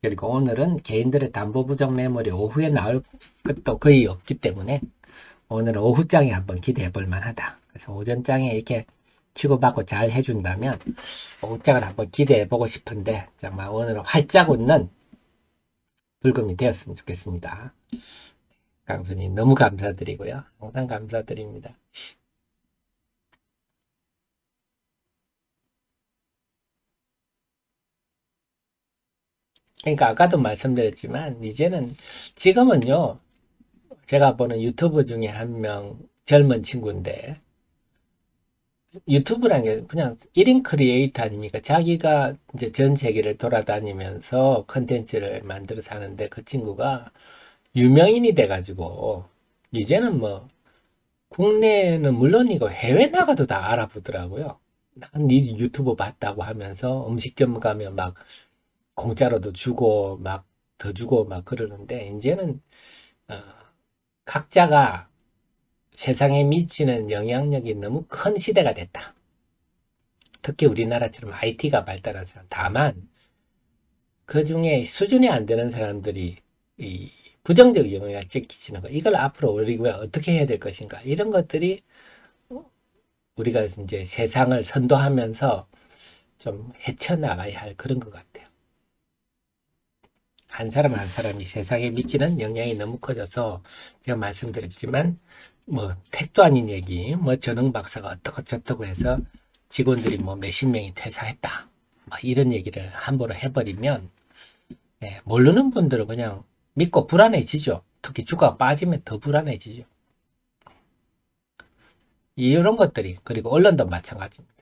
그리고 오늘은 개인들의 담보부정 매물이 오후에 나올 것도 거의 없기 때문에 오늘은 오후장에 한번 기대해 볼 만하다. 그래서 오전장에 이렇게 치고받고 잘 해준다면 오후장을 한번 기대해 보고 싶은데 정말 오늘은 활짝 웃는 불금이 되었으면 좋겠습니다. 강수님 너무 감사드리고요. 항상 감사드립니다. 그러니까 아까도 말씀드렸지만 이제는 지금은요 제가 보는 유튜브 중에 한 명 젊은 친구인데 유튜브란 게 그냥 1인 크리에이터 아닙니까? 자기가 이제 전 세계를 돌아다니면서 컨텐츠를 만들어서 하는데 그 친구가 유명인이 돼가지고 이제는 뭐 국내는 물론이고 해외 나가도 다 알아보더라고요. 난 네 유튜브 봤다고 하면서 음식점 가면 막 공짜로도 주고 막 더 주고 막 그러는데 이제는 각자가 세상에 미치는 영향력이 너무 큰 시대가 됐다. 특히 우리나라처럼 IT가 발달한 사람. 다만 그 중에 수준이 안 되는 사람들이 이 부정적 영향을 끼치는 거. 이걸 앞으로 우리가 어떻게 해야 될 것인가. 이런 것들이 우리가 이제 세상을 선도하면서 좀 헤쳐나가야 할 그런 것 같아요. 한 사람 한 사람이 세상에 미치는 영향이 너무 커져서 제가 말씀드렸지만 뭐 택도 아닌 얘기 뭐 전흥 박사가 어떻고 저떻고 해서 직원들이 뭐 몇십 명이 퇴사했다 뭐 이런 얘기를 함부로 해버리면 모르는 분들은 그냥 믿고 불안해지죠. 특히 주가가 빠지면 더 불안해지죠. 이런 것들이 그리고 언론도 마찬가지입니다.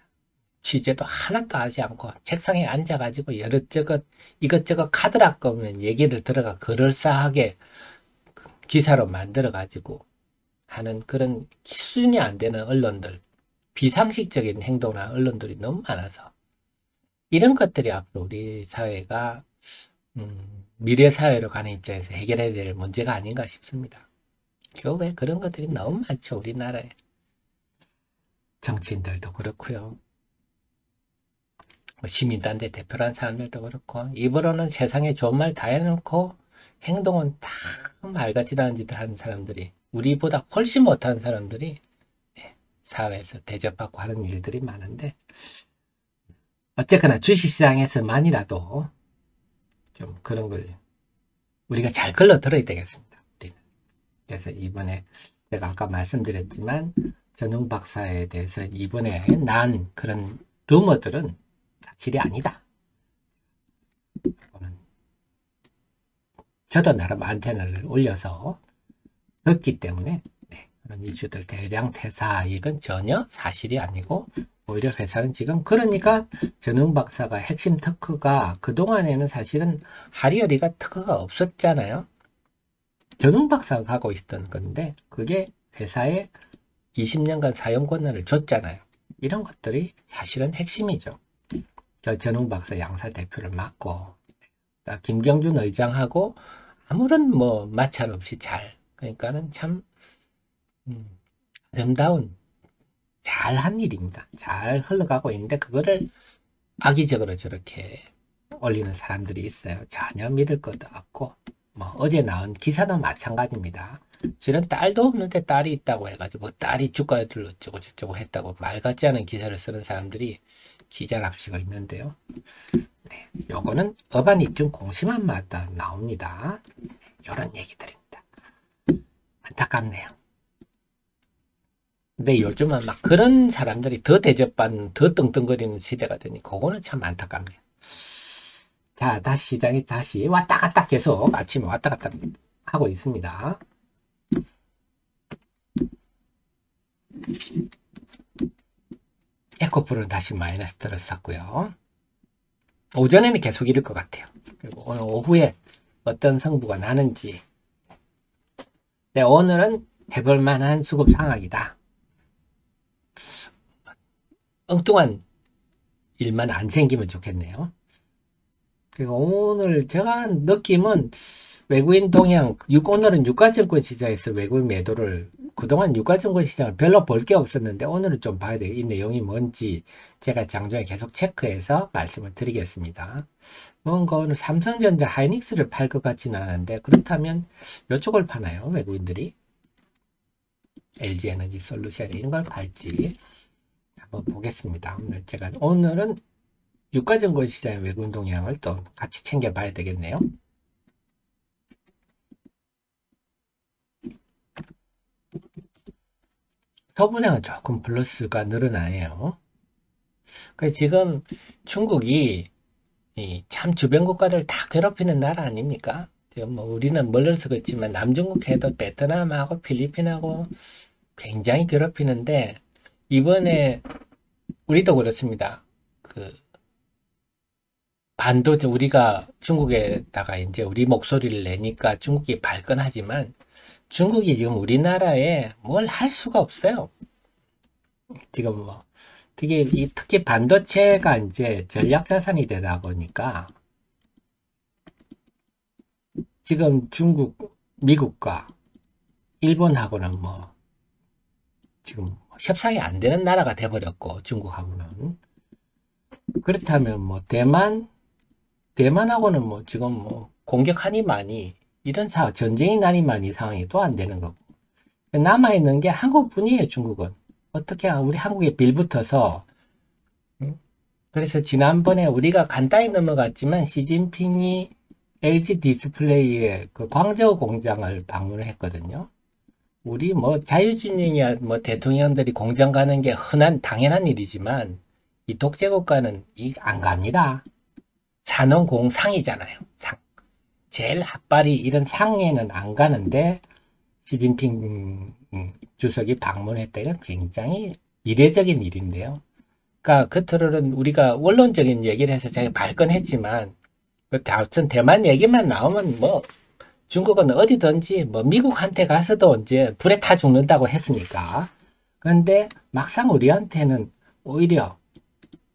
취재도 하나도 하지 않고 책상에 앉아가지고 이것저것 카드락 거면 얘기를 들어가 그럴싸하게 기사로 만들어가지고 하는 그런 수준이 안 되는 언론들, 비상식적인 행동을 하는 언론들이 너무 많아서 이런 것들이 앞으로 우리 사회가 미래 사회로 가는 입장에서 해결해야 될 문제가 아닌가 싶습니다. 겨우에 그런 것들이 너무 많죠. 우리나라에. 정치인들도 그렇고요. 시민단체 대표라는 사람들도 그렇고 입으로는 세상에 좋은 말 다 해놓고 행동은 다 말같지도 않은 짓을 하는 사람들이 우리보다 훨씬 못하는 사람들이 사회에서 대접받고 하는 일들이 많은데 어쨌거나 주식시장에서만이라도 좀 그런 걸 우리가 잘 걸러 들어야 되겠습니다. 우리는. 그래서 이번에 제가 아까 말씀드렸지만 전웅 박사에 대해서 이번에 난 그런 루머들은 사실이 아니다. 저도 나름 안테나를 올려서 듣기 때문에 그런 이슈들 대량 퇴사 이건 전혀 사실이 아니고 오히려 회사는 지금 그러니까 전웅 박사가 핵심 특허가 그동안에는 사실은 하리어리가 특허가 없었잖아요. 전웅 박사가 갖고 있었던 건데 그게 회사에 20년간 사용 권한을 줬잖아요. 이런 것들이 사실은 핵심이죠. 전웅 박사 양사 대표를 맡고 김경준 의장하고 아무런 뭐 마찰 없이 잘 그러니까는 참 아름다운 잘한 일입니다. 잘 흘러가고 있는데 그거를 악의적으로 저렇게 올리는 사람들이 있어요. 전혀 믿을 것도 없고 뭐 어제 나온 기사도 마찬가지입니다. 실은 딸도 없는데 딸이 있다고 해가지고 딸이 주가를 어쩌고 저쩌고 했다고 말 같지 않은 기사를 쓰는 사람들이 기자랍시고 있는데요. 네, 요거는 어바니튬 공시만마다 나옵니다. 이런 얘기들입니다. 안타깝네요. 근데 요즘은 막 그런 사람들이 더 대접받는, 더 떵떵거리는 시대가 되니 그거는 참 안타깝네요. 자, 다시 시장이 다시 왔다 갔다 계속 아침에 왔다 갔다 하고 있습니다. 에코프로는 다시 마이너스 들었었고요. 오전에는 계속 이럴 것 같아요. 그리고 오늘 오후에 어떤 성부가 나는지. 네, 오늘은 해볼 만한 수급 상황이다. 엉뚱한 일만 안 생기면 좋겠네요. 그리고 오늘 제가 느낌은 외국인 동향, 오늘은 유가증권 시장에서 외국인 매도를, 그동안 유가증권 시장을 별로 볼 게 없었는데 오늘은 좀 봐야 돼요. 이 내용이 뭔지 제가 장중에 계속 체크해서 말씀을 드리겠습니다. 뭔가 오늘 삼성전자 하이닉스를 팔 것 같지는 않은데, 그렇다면 이쪽을 파나요? 외국인들이? LG에너지 솔루션 이런 걸 팔지 한번 보겠습니다. 오늘은 유가증권 시장의 외국인 동향을 또 같이 챙겨봐야 되겠네요. 서분양은 조금 플러스가 늘어나네요. 그래서 지금 중국이 참 주변 국가들 다 괴롭히는 나라 아닙니까? 지금 뭐 우리는 멀어서 그렇지만 남중국 해도 베트남하고 필리핀하고 굉장히 괴롭히는데, 이번에 우리도 그렇습니다. 그 반도체, 우리가 중국에다가 이제 우리 목소리를 내니까 중국이 발끈하지만 중국이 지금 우리나라에 뭘 할 수가 없어요. 지금 뭐 특히 반도체가 이제 전략 자산이 되다 보니까 지금 중국, 미국과 일본하고는 뭐 지금 협상이 안 되는 나라가 돼버렸고, 중국하고는. 그렇다면 뭐 대만하고는 뭐 지금 뭐 공격하니 많이 이런 전쟁이 나니 많이 상황이 또 안 되는 거고, 남아있는 게 한국뿐이에요. 중국은 어떻게 우리 한국에 빌붙어서. 그래서 지난번에 우리가 간단히 넘어갔지만 시진핑이 LG 디스플레이의 그 광저우 공장을 방문을 했거든요. 우리 뭐 자유진영이야 뭐 대통령들이 공장 가는 게 당연한 일이지만 이 독재국가는 안 갑니다. 산업공상이잖아요. 상. 제일 핫발이 이런 상에는 안 가는데 시진핑 주석이 방문했다. 이건 굉장히 이례적인 일인데요. 그러니까 겉으로는 우리가 원론적인 얘기를 해서 제가 발끈했지만, 아무튼 대만 얘기만 나오면 뭐 중국은 어디든지 뭐 미국한테 가서도 이제 불에 타 죽는다고 했으니까. 그런데 막상 우리한테는 오히려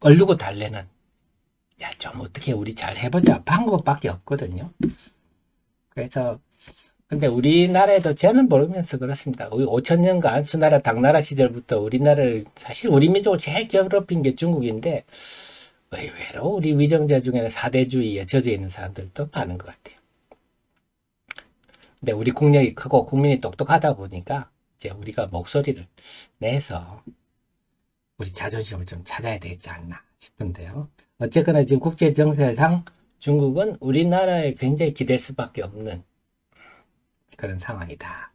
얼르고 달래는, 야, 좀 어떻게 우리 잘 해보자 방법밖에 없거든요. 그래서 근데 우리나라에도 저는 모르면서 그렇습니다. 5천년간 수나라 당나라 시절부터 우리나라를, 사실 우리 민족을 제일 괴롭힌 게 중국인데 의외로 우리 위정자 중에는 사대주의에 젖어 있는 사람들도 많은 것 같아요. 근데 우리 국력이 크고 국민이 똑똑하다 보니까 이제 우리가 목소리를 내서 우리 자존심을 좀 찾아야 되지 않나 싶은데요. 어쨌거나 지금 국제 정세상 중국은 우리나라에 굉장히 기댈 수밖에 없는 그런 상황이다.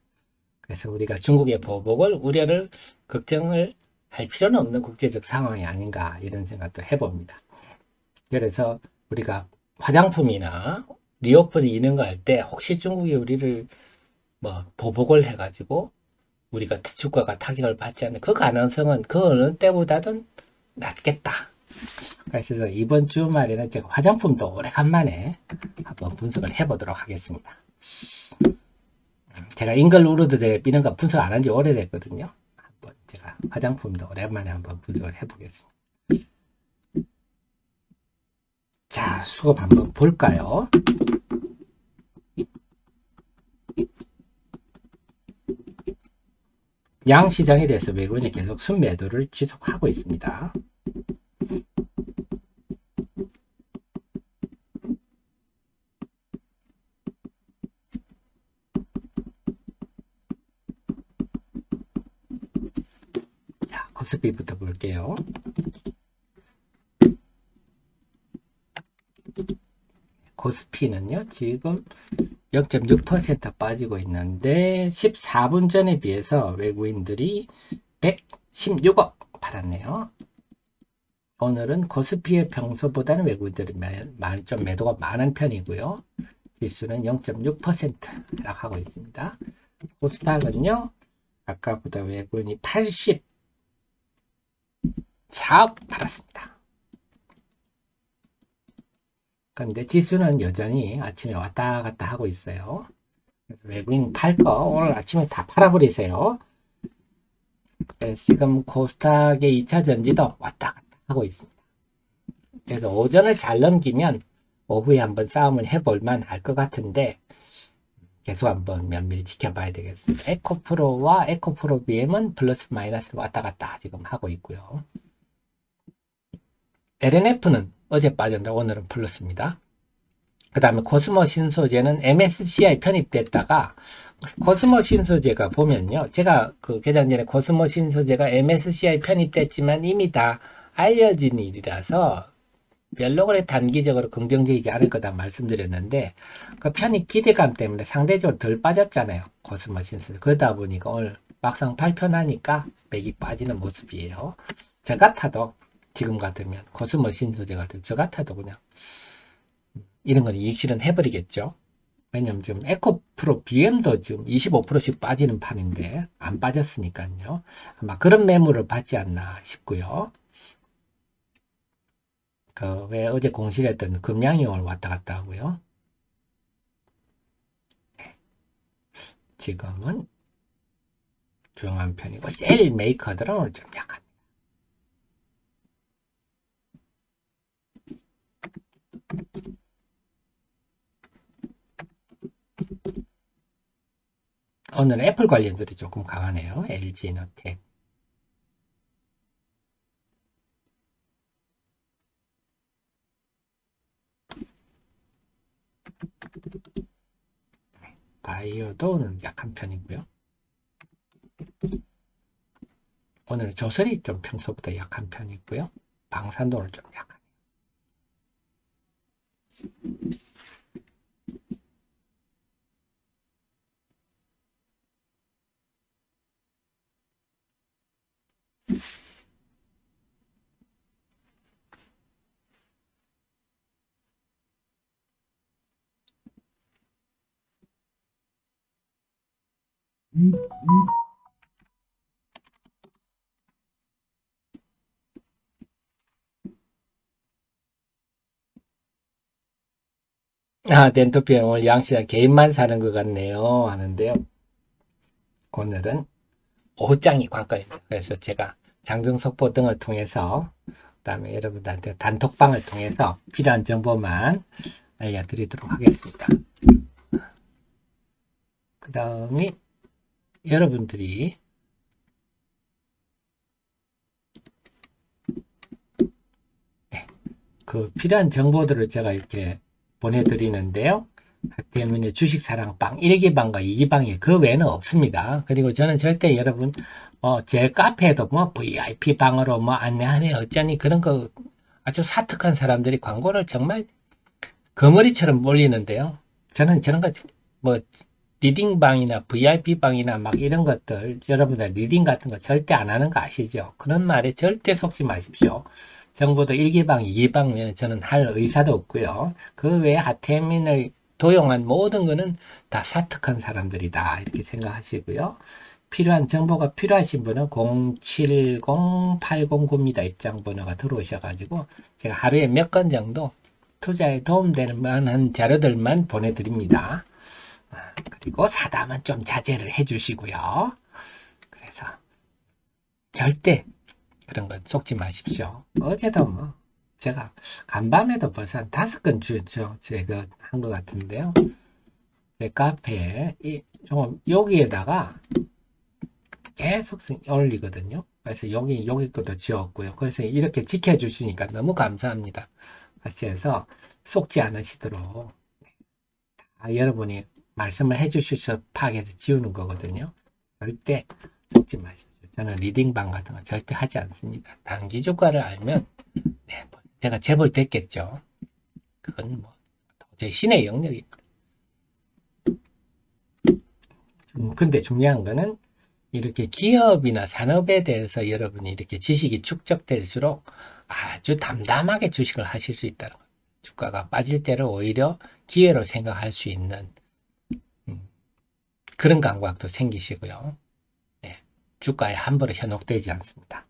그래서 우리가 중국의 보복을, 우려를, 걱정을 할 필요는 없는 국제적 상황이 아닌가 이런 생각도 해봅니다. 그래서 우리가 화장품이나 리오프닝 이런 거 할 때 혹시 중국이 우리를 뭐 보복을 해가지고 우리가 주가가 타격을 받지 않는 그 가능성은 그 어느 때보다는 낮겠다. 그래서 이번 주말에는 제가 화장품도 오래간만에 한번 분석을 해보도록 하겠습니다. 제가 잉글우르드 이런 거 분석 안 한 지 오래됐거든요. 한번 제가 화장품도 오랜만에 한번 분석을 해보겠습니다. 자, 수급 한번 볼까요? 양시장에 대해서 외국인이 계속 순매도를 지속하고 있습니다. 코스피부터 볼게요. 코스피는요, 지금 0.6% 빠지고 있는데 14분 전에 비해서 외국인들이 116억 팔았네요. 오늘은 코스피의 평소보다는 외국인들이 좀 매도가 많은 편이고요. 지수는 0.6% 하락하고 있습니다. 코스닥은요, 아까보다 외국인이 84억 팔았습니다. 그런데 지수는 여전히 아침에 왔다 갔다 하고 있어요. 그래서 외국인 팔 거 오늘 아침에 다 팔아버리세요. 그래서 지금 코스닥의 2차 전지도 왔다 갔다 하고 있습니다. 그래서 오전을 잘 넘기면 오후에 한번 싸움을 해볼 만할 것 같은데 계속 한번 면밀히 지켜봐야 되겠습니다. 에코프로와 에코프로 BM은 플러스 마이너스 왔다 갔다 지금 하고 있고요. LNF는 어제 빠졌는데 오늘은 플러스입니다. 그 다음에 코스모 신소재는 MSCI 편입됐다가 코스모 신소재가 보면요. 제가 그 개장 전에 코스모 신소재가 MSCI 편입됐지만 이미 다 알려진 일이라서 별로 그래 단기적으로 긍정적이지 않을 거다 말씀드렸는데 그 편입 기대감 때문에 상대적으로 덜 빠졌잖아요. 코스모 신소재. 그러다 보니까 오늘 막상 발표나니까 맥이 빠지는 모습이에요. 저 같아도 지금 같으면 코스모 신소재 같은 저 같아도 그냥 이런 건 이익 실현 해버리겠죠. 왜냐면 지금 에코프로 BM도 지금 25%씩 빠지는 판인데 안 빠졌으니까요. 아마 그런 매물을 받지 않나 싶고요. 그 왜 어제 공시했던 금양이 오늘 왔다 갔다 하고요. 지금은 조용한 편이고 셀 메이커들은 오늘 좀 약합니다. 오늘 애플 관련들이 조금 강하네요. LG 이노텍. 바이오도 오늘 약한 편이고요. 오늘 조선이 좀 평소보다 약한 편이고요. 방산도 오늘 좀 약하네요. 덴토피아 오늘 양시장 개인만 사는 것 같네요. 하는데요. 오늘은 오후장이 관건입니다. 그래서 제가 장중속보 등을 통해서 그다음에 여러분들한테 단톡방을 통해서 필요한 정보만 알려드리도록 하겠습니다. 그 다음에 여러분들이 그 필요한 정보들을 제가 이렇게 보내드리는데요. 때문에 주식사랑방 1기방과 2기방이 그 외에는 없습니다. 그리고 저는 절대 여러분 제 카페에도 뭐 VIP방으로 뭐 안내하네 어쩌니 그런 거 아주 사특한 사람들이 광고를 정말 거머리처럼 몰리는데요. 저는 저런 거 뭐 리딩방이나 VIP방이나 막 이런 것들 여러분들 리딩 같은 거 절대 안 하는 거 아시죠? 그런 말에 절대 속지 마십시오. 정보도 1기방, 2기방면 저는 할 의사도 없고요. 그 외에 하태민을 도용한 모든 거는 다 사특한 사람들이다 이렇게 생각하시고요. 필요한 정보가 필요하신 분은 070-8090입니다. 입장번호가 들어오셔가지고 제가 하루에 몇 건 정도 투자에 도움될 만한 자료들만 보내드립니다. 그리고 사담은 좀 자제를 해주시고요. 그래서 절대 그런 건 속지 마십시오. 어제도 뭐 제가 간밤에도 벌써 한 5건 제가 한 것 같은데요. 제 카페에 여기에다가 계속 올리거든요. 그래서 여기 것도 지웠고요. 그래서 이렇게 지켜주시니까 너무 감사합니다. 그래서 속지 않으시도록 여러분이 말씀을 해주셔서 파악해서 지우는 거거든요. 절대 속지 마십시오. 저는 리딩방 같은 거 절대 하지 않습니다. 단기 주가를 알면 네, 제가 재벌 됐겠죠. 그건 뭐 도저히 신의 영역입니다. 근데 중요한 거는 이렇게 기업이나 산업에 대해서 여러분이 이렇게 지식이 축적될수록 아주 담담하게 주식을 하실 수 있다는 거예요. 주가가 빠질 때를 오히려 기회로 생각할 수 있는 그런 감각도 생기시고요. 네, 주가에 함부로 현혹되지 않습니다.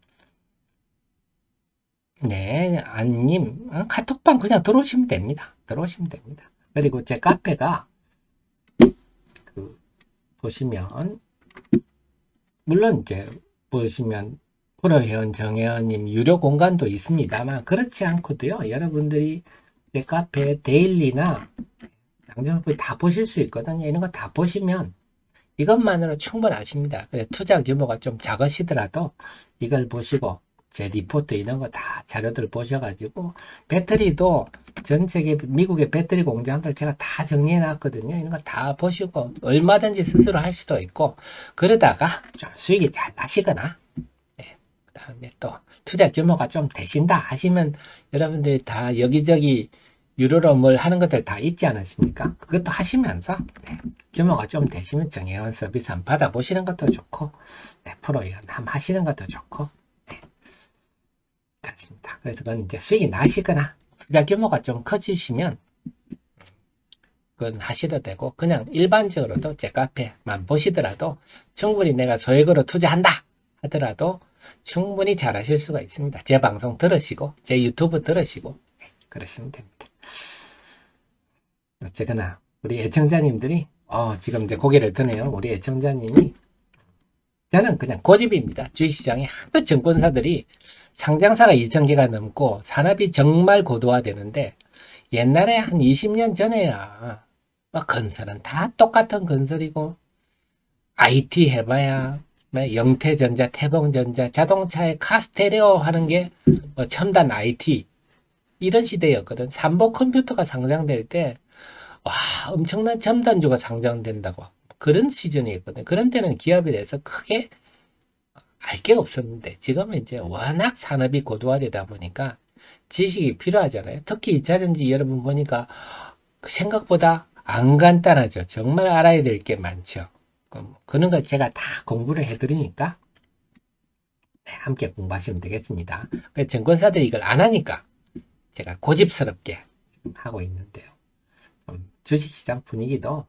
네, 안님 카톡방 그냥 들어오시면 됩니다. 들어오시면 됩니다. 그리고 제 카페가 보시면 물론 이제 보시면 프로회원 정회원님 유료 공간도 있습니다만 그렇지 않고도요. 여러분들이 제 카페 데일리나 양정포 다 보실 수 있거든요. 이런 거 다 보시면 이것만으로 충분하십니다. 투자 규모가 좀 작으시더라도 이걸 보시고 제 리포트 이런 거 다 자료들 보셔가지고 배터리도 전 세계 미국의 배터리 공장들 제가 다 정리해 놨거든요. 이런 거 다 보시고 얼마든지 스스로 할 수도 있고 그러다가 좀 수익이 잘 나시거나 네, 그 다음에 또 투자 규모가 좀 되신다 하시면 여러분들이 다 여기저기 유료로 뭘 하는 것들 다 있지 않으십니까? 그것도 하시면서 네, 규모가 좀 되시면 정회원 서비스 한번 받아보시는 것도 좋고 네, 프로회원 한번 하시는 것도 좋고 네, 그렇습니다. 그래서 그건 이제 수익이 나시거나 투자 규모가 좀 커지시면 그건 하셔도 되고 그냥 일반적으로도 제 카페만 보시더라도 충분히 내가 소액으로 투자한다 하더라도 충분히 잘 하실 수가 있습니다. 제 방송 들으시고 제 유튜브 들으시고 네, 그러시면 됩니다. 어쨌거나 우리 애청자님들이 지금 이제 고개를 드네요. 우리 애청자님이 저는 그냥 고집입니다. 주식시장에 하도 증권사들이 상장사가 2,000개가 넘고 산업이 정말 고도화되는데 옛날에 한 20년 전에야 막 건설은 다 똑같은 건설이고 IT 해봐야 영태전자, 태봉전자, 자동차에 카스테레오 하는 게 뭐 첨단 IT 이런 시대였거든. 삼보 컴퓨터가 상장될 때 와, 엄청난 첨단주가 상장된다고 그런 시즌이었거든. 그런 때는 기업에 대해서 크게 알 게 없었는데 지금은 이제 워낙 산업이 고도화되다 보니까 지식이 필요하잖아요. 특히 2차전지 여러분 보니까 생각보다 안 간단하죠. 정말 알아야 될 게 많죠. 그런 걸 제가 다 공부를 해드리니까 네, 함께 공부하시면 되겠습니다. 증권사들이 이걸 안 하니까 제가 고집스럽게 하고 있는데요. 주식시장 분위기도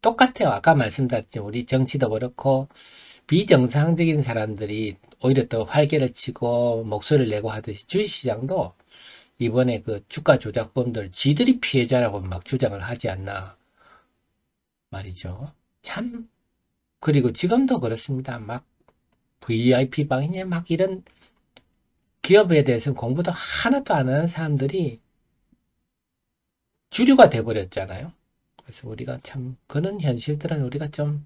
똑같아요. 아까 말씀드렸죠. 우리 정치도 그렇고 비정상적인 사람들이 오히려 더 활개를 치고 목소리를 내고 하듯이 주식시장도 이번에 그 주가 조작범들 지들이 피해자라고 막 주장을 하지 않나 말이죠. 참 그리고 지금도 그렇습니다. 막 VIP 방이냐 막 이런 기업에 대해서는 공부도 하나도 안 하는 사람들이 주류가 돼버렸잖아요. 그래서 우리가 참 그런 현실들은 우리가 좀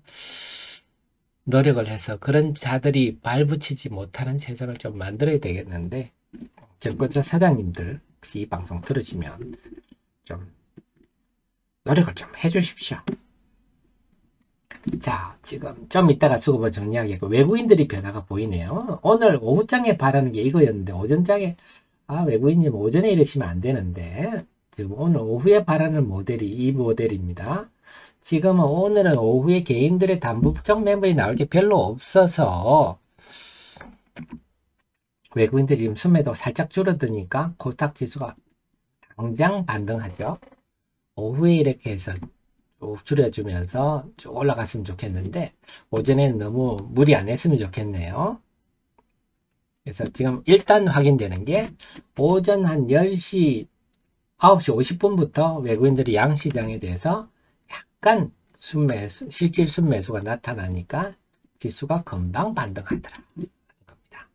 노력을 해서 그런 자들이 발붙이지 못하는 세상을 좀 만들어야 되겠는데 증권사 사장님들 혹시 이 방송 들으시면 좀 노력을 좀 해주십시오. 자, 지금 좀 이따가 수급을 정리하겠고 외부인들이 변화가 보이네요. 오늘 오후장에 바라는 게 이거였는데 오전장에 외부인님 오전에 이러시면 안 되는데 지금 오늘 오후에 바라는 모델이 이 모델입니다. 지금은 오늘은 오후에 개인들의 단부정 매물이 나올 게 별로 없어서 외국인들이 지금 순매도 살짝 줄어드니까 코스닥 지수가 당장 반등하죠. 오후에 이렇게 해서 쭉 줄여주면서 쭉 올라갔으면 좋겠는데 오전에는 너무 무리 안 했으면 좋겠네요. 그래서 지금 일단 확인되는 게 오전 한 10시 9시 50분부터 외국인들이 양시장에 대해서 약간 순매수, 실질 순매수가 나타나니까 지수가 금방 반등하더라. 겁니다.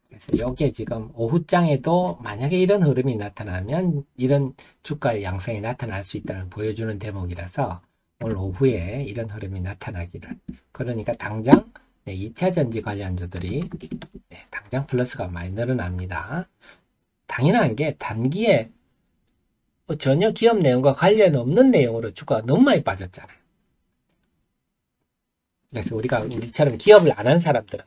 그래서 이게 지금 오후장에도 만약에 이런 흐름이 나타나면 이런 주가의 양상이 나타날 수 있다는 걸 보여주는 대목이라서 오늘 오후에 이런 흐름이 나타나기를. 그러니까 당장 2차전지 관련주들이 당장 플러스가 많이 늘어납니다. 당연한 게 단기에 전혀 기업 내용과 관련 없는 내용으로 주가가 너무 많이 빠졌잖아요. 그래서 우리처럼 기업을 안 한 사람들은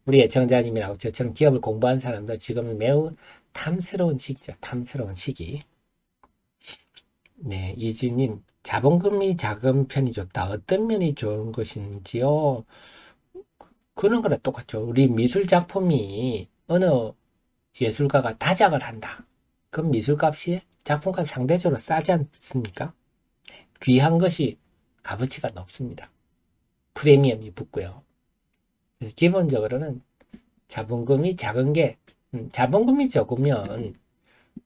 우리 애청자님이라고 저처럼 기업을 공부한 사람도 지금은 매우 탐스러운 시기죠. 탐스러운 시기. 네, 이지님, 자본금이 작은 편이 좋다. 어떤 면이 좋은 것인지요? 그런 거랑 똑같죠. 우리 미술 작품이 어느 예술가가 다작을 한다. 그럼 미술값이 작품값 상대적으로 싸지 않습니까? 귀한 것이 값어치가 높습니다. 프리미엄이 붙고요. 그래서 기본적으로는 자본금이 작은 게, 자본금이 적으면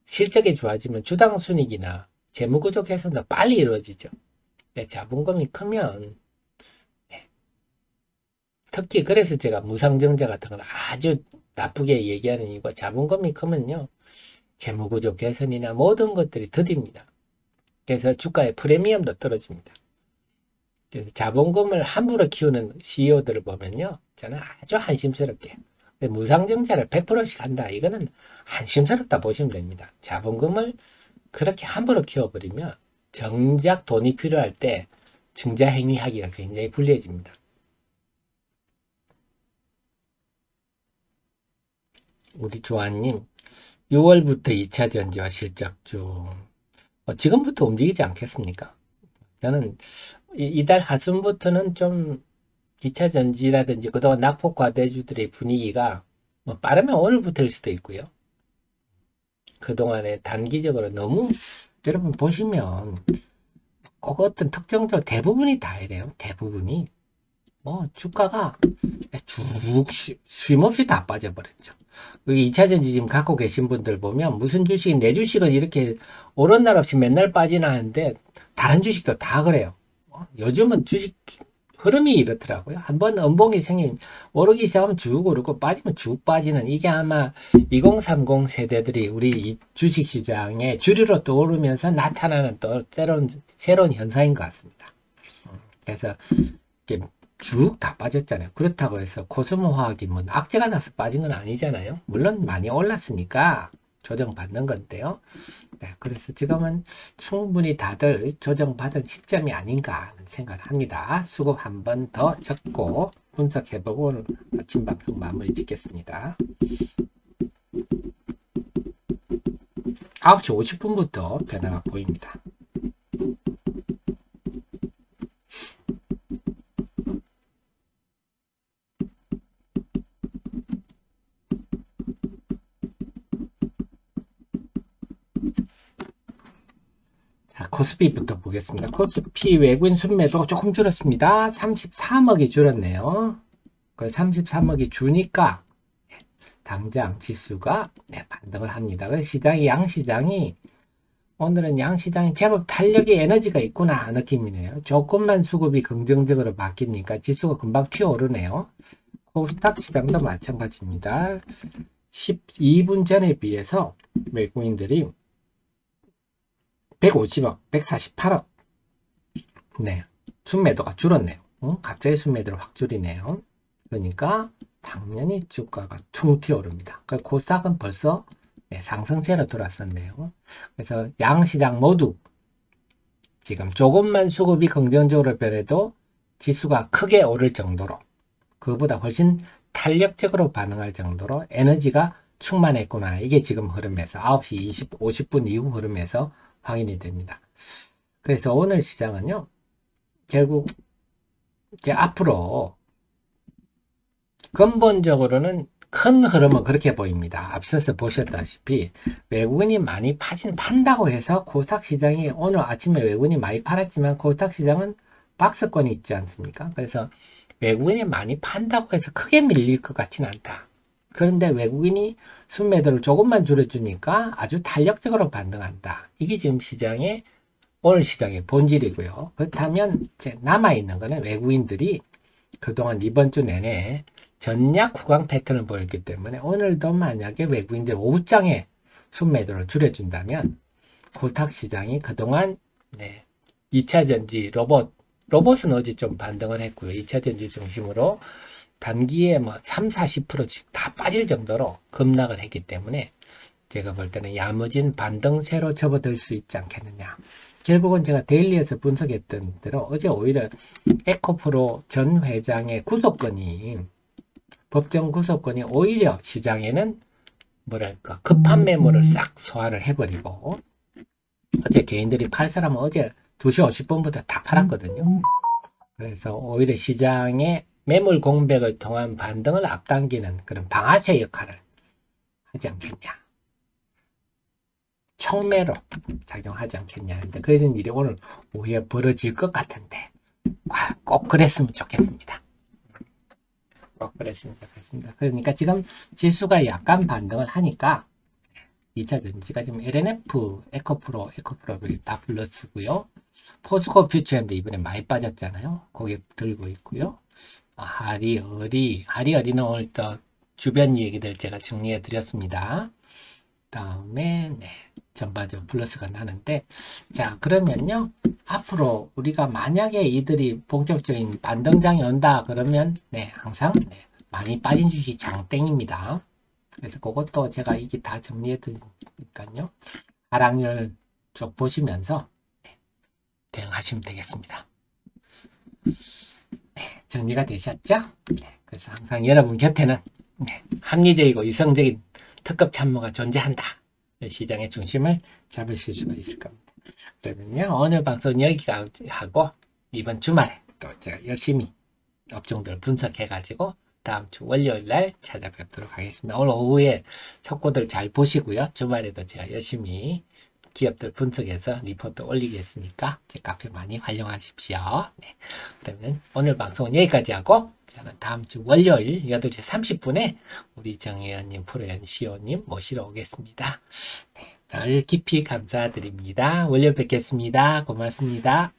실적이 좋아지면 주당 순이익이나 재무구조 개선도 빨리 이루어지죠. 근데 자본금이 크면, 네. 특히 그래서 제가 무상증자 같은 걸 아주 나쁘게 얘기하는 이유가 자본금이 크면요, 재무구조 개선이나 모든 것들이 더딥니다. 그래서 주가의 프리미엄도 떨어집니다. 그래서 자본금을 함부로 키우는 CEO들을 보면요, 저는 아주 한심스럽게 무상증자를 100%씩 한다. 이거는 한심스럽다 보시면 됩니다. 자본금을 그렇게 함부로 키워버리면 정작 돈이 필요할 때 증자 행위하기가 굉장히 불리해집니다. 우리 조아님, 6월부터 2차 전지와 실적 중 지금부터 움직이지 않겠습니까? 저는 이달 하순부터는 좀 2차 전지라든지 그동안 낙폭 과대주들의 분위기가 뭐 빠르면 오늘부터일 수도 있고요. 그동안에 단기적으로 너무 여러분 보시면 꼭 어떤 특정적 대부분이 다 이래요. 대부분이 주가가 쭉 쉼없이 다 빠져버렸죠. 2차 전지 지금 갖고 계신 분들 보면 무슨 주식, 내 주식은 이렇게 오른 날 없이 맨날 빠지나 하는데 다른 주식도 다 그래요. 요즘은 주식 흐름이 이렇더라고요. 한번 음봉이 생기면 오르기 시작하면 쭉 오르고 빠지면 쭉 빠지는, 이게 아마 2030 세대들이 우리 이 주식시장에 주류로 떠오르면서 나타나는 또 새로운 현상인 것 같습니다. 그래서 쭉 다 빠졌잖아요. 그렇다고 해서 코스모화학이 뭐 악재가 나서 빠진 건 아니잖아요. 물론 많이 올랐으니까 조정받는 건데요. 네, 그래서 지금은 충분히 다들 조정받은 시점이 아닌가 하는 생각을 합니다. 수급 한 번 더 적고 분석해보고 오늘 아침 방송 마무리 짓겠습니다. 9시 50분부터 변화가 보입니다. 코스피부터 보겠습니다. 코스피 외국인 순매도가 조금 줄었습니다. 33억이 줄었네요. 그 33억이 주니까 당장 지수가 반등을 합니다. 그래서 시장이, 양시장이 오늘은 양시장이 제법 탄력이, 에너지가 있구나 느낌이네요. 조금만 수급이 긍정적으로 바뀌니까 지수가 금방 튀어오르네요. 코스닥 시장도 마찬가지입니다. 12분 전에 비해서 외국인들이 150억, 148억. 네. 순매도가 줄었네요. 갑자기 순매도를 확 줄이네요. 그러니까 당연히 주가가 퉁 튀어오릅니다. 코스닥은 벌써 상승세로 돌았었네요. 그래서 양시장 모두 지금 조금만 수급이 긍정적으로 변해도 지수가 크게 오를 정도로, 그보다 훨씬 탄력적으로 반응할 정도로 에너지가 충만했구나. 이게 지금 흐름에서 9시 50분 이후 흐름에서 확인이 됩니다. 그래서 오늘 시장은요, 결국 이제 앞으로 근본적으로는 큰 흐름은 그렇게 보입니다. 앞서서 보셨다시피 외국인이 많이 판다고 해서 코스닥 시장이, 오늘 아침에 외국인이 많이 팔았지만 코스닥 시장은 박스권이 있지 않습니까? 그래서 외국인이 많이 판다고 해서 크게 밀릴 것 같지는 않다. 그런데 외국인이 순매도를 조금만 줄여주니까 아주 탄력적으로 반등한다. 이게 지금 오늘 시장의 본질이고요. 그렇다면 이제 남아있는 거는 외국인들이 그동안 이번 주 내내 전략 후강 패턴을 보였기 때문에 오늘도 만약에 외국인들 오후장에 순매도를 줄여준다면 코스닥 시장이 그동안 2차 전지 로봇은 어제 좀 반등을 했고요. 2차 전지 중심으로 단기에 3, 40%씩 다 빠질 정도로 급락을 했기 때문에 제가 볼 때는 야무진 반등세로 접어들 수 있지 않겠느냐. 결국은 제가 데일리에서 분석했던 대로 어제 오히려 에코프로 전 회장의 구속건이 법정 구속권이 오히려 시장에는 뭐랄까 급한 매물을 싹 소화를 해버리고 어제 개인들이 팔 사람은 어제 2시 50분부터 다 팔았거든요. 그래서 오히려 시장의 매물 공백을 통한 반등을 앞당기는 그런 방아쇠 역할을 하지 않겠냐. 촉매로 작용하지 않겠냐. 근데 그런 일이 오늘 오후에 벌어질 것 같은데 꼭 그랬으면 좋겠습니다. 꼭 그랬으면 좋겠습니다. 그러니까 지금 지수가 약간 반등을 하니까 2차전지가 지금 LNF, 에코프로 다 플러스고요. 포스코 퓨처엠도 이번에 많이 빠졌잖아요. 거기에 들고 있고요. 하리어리는 오늘 또 주변 얘기들 제가 정리해 드렸습니다. 다음에 전반적으로 플러스가 나는데, 자 그러면요 앞으로 우리가 만약에 이들이 본격적인 반등장이 온다 그러면 항상 많이 빠진 주식이 장땡입니다. 그래서 그것도 제가 이게 다 정리해 드리니까요 하락률 쭉 보시면서 대응하시면 되겠습니다. 정리가 되셨죠? 그래서 항상 여러분 곁에는 합리적이고 이성적인 특급 참모가 존재한다. 시장의 중심을 잡으실 수가 있을 겁니다. 그러면요 오늘 방송 여기가 하고 이번 주말에 또 제가 열심히 업종들을 분석해 가지고 다음 주 월요일 날 찾아뵙도록 하겠습니다. 오늘 오후에 속보들 잘 보시고요. 주말에도 제가 열심히 기업들 분석해서 리포트 올리겠으니까 제 카페 많이 활용하십시오. 그러면 오늘 방송은 여기까지 하고 저는 다음 주 월요일 8시 30분에 우리 정혜연님, 프로연 CEO님 모시러 오겠습니다. 별 깊이 감사드립니다. 월요일 뵙겠습니다. 고맙습니다.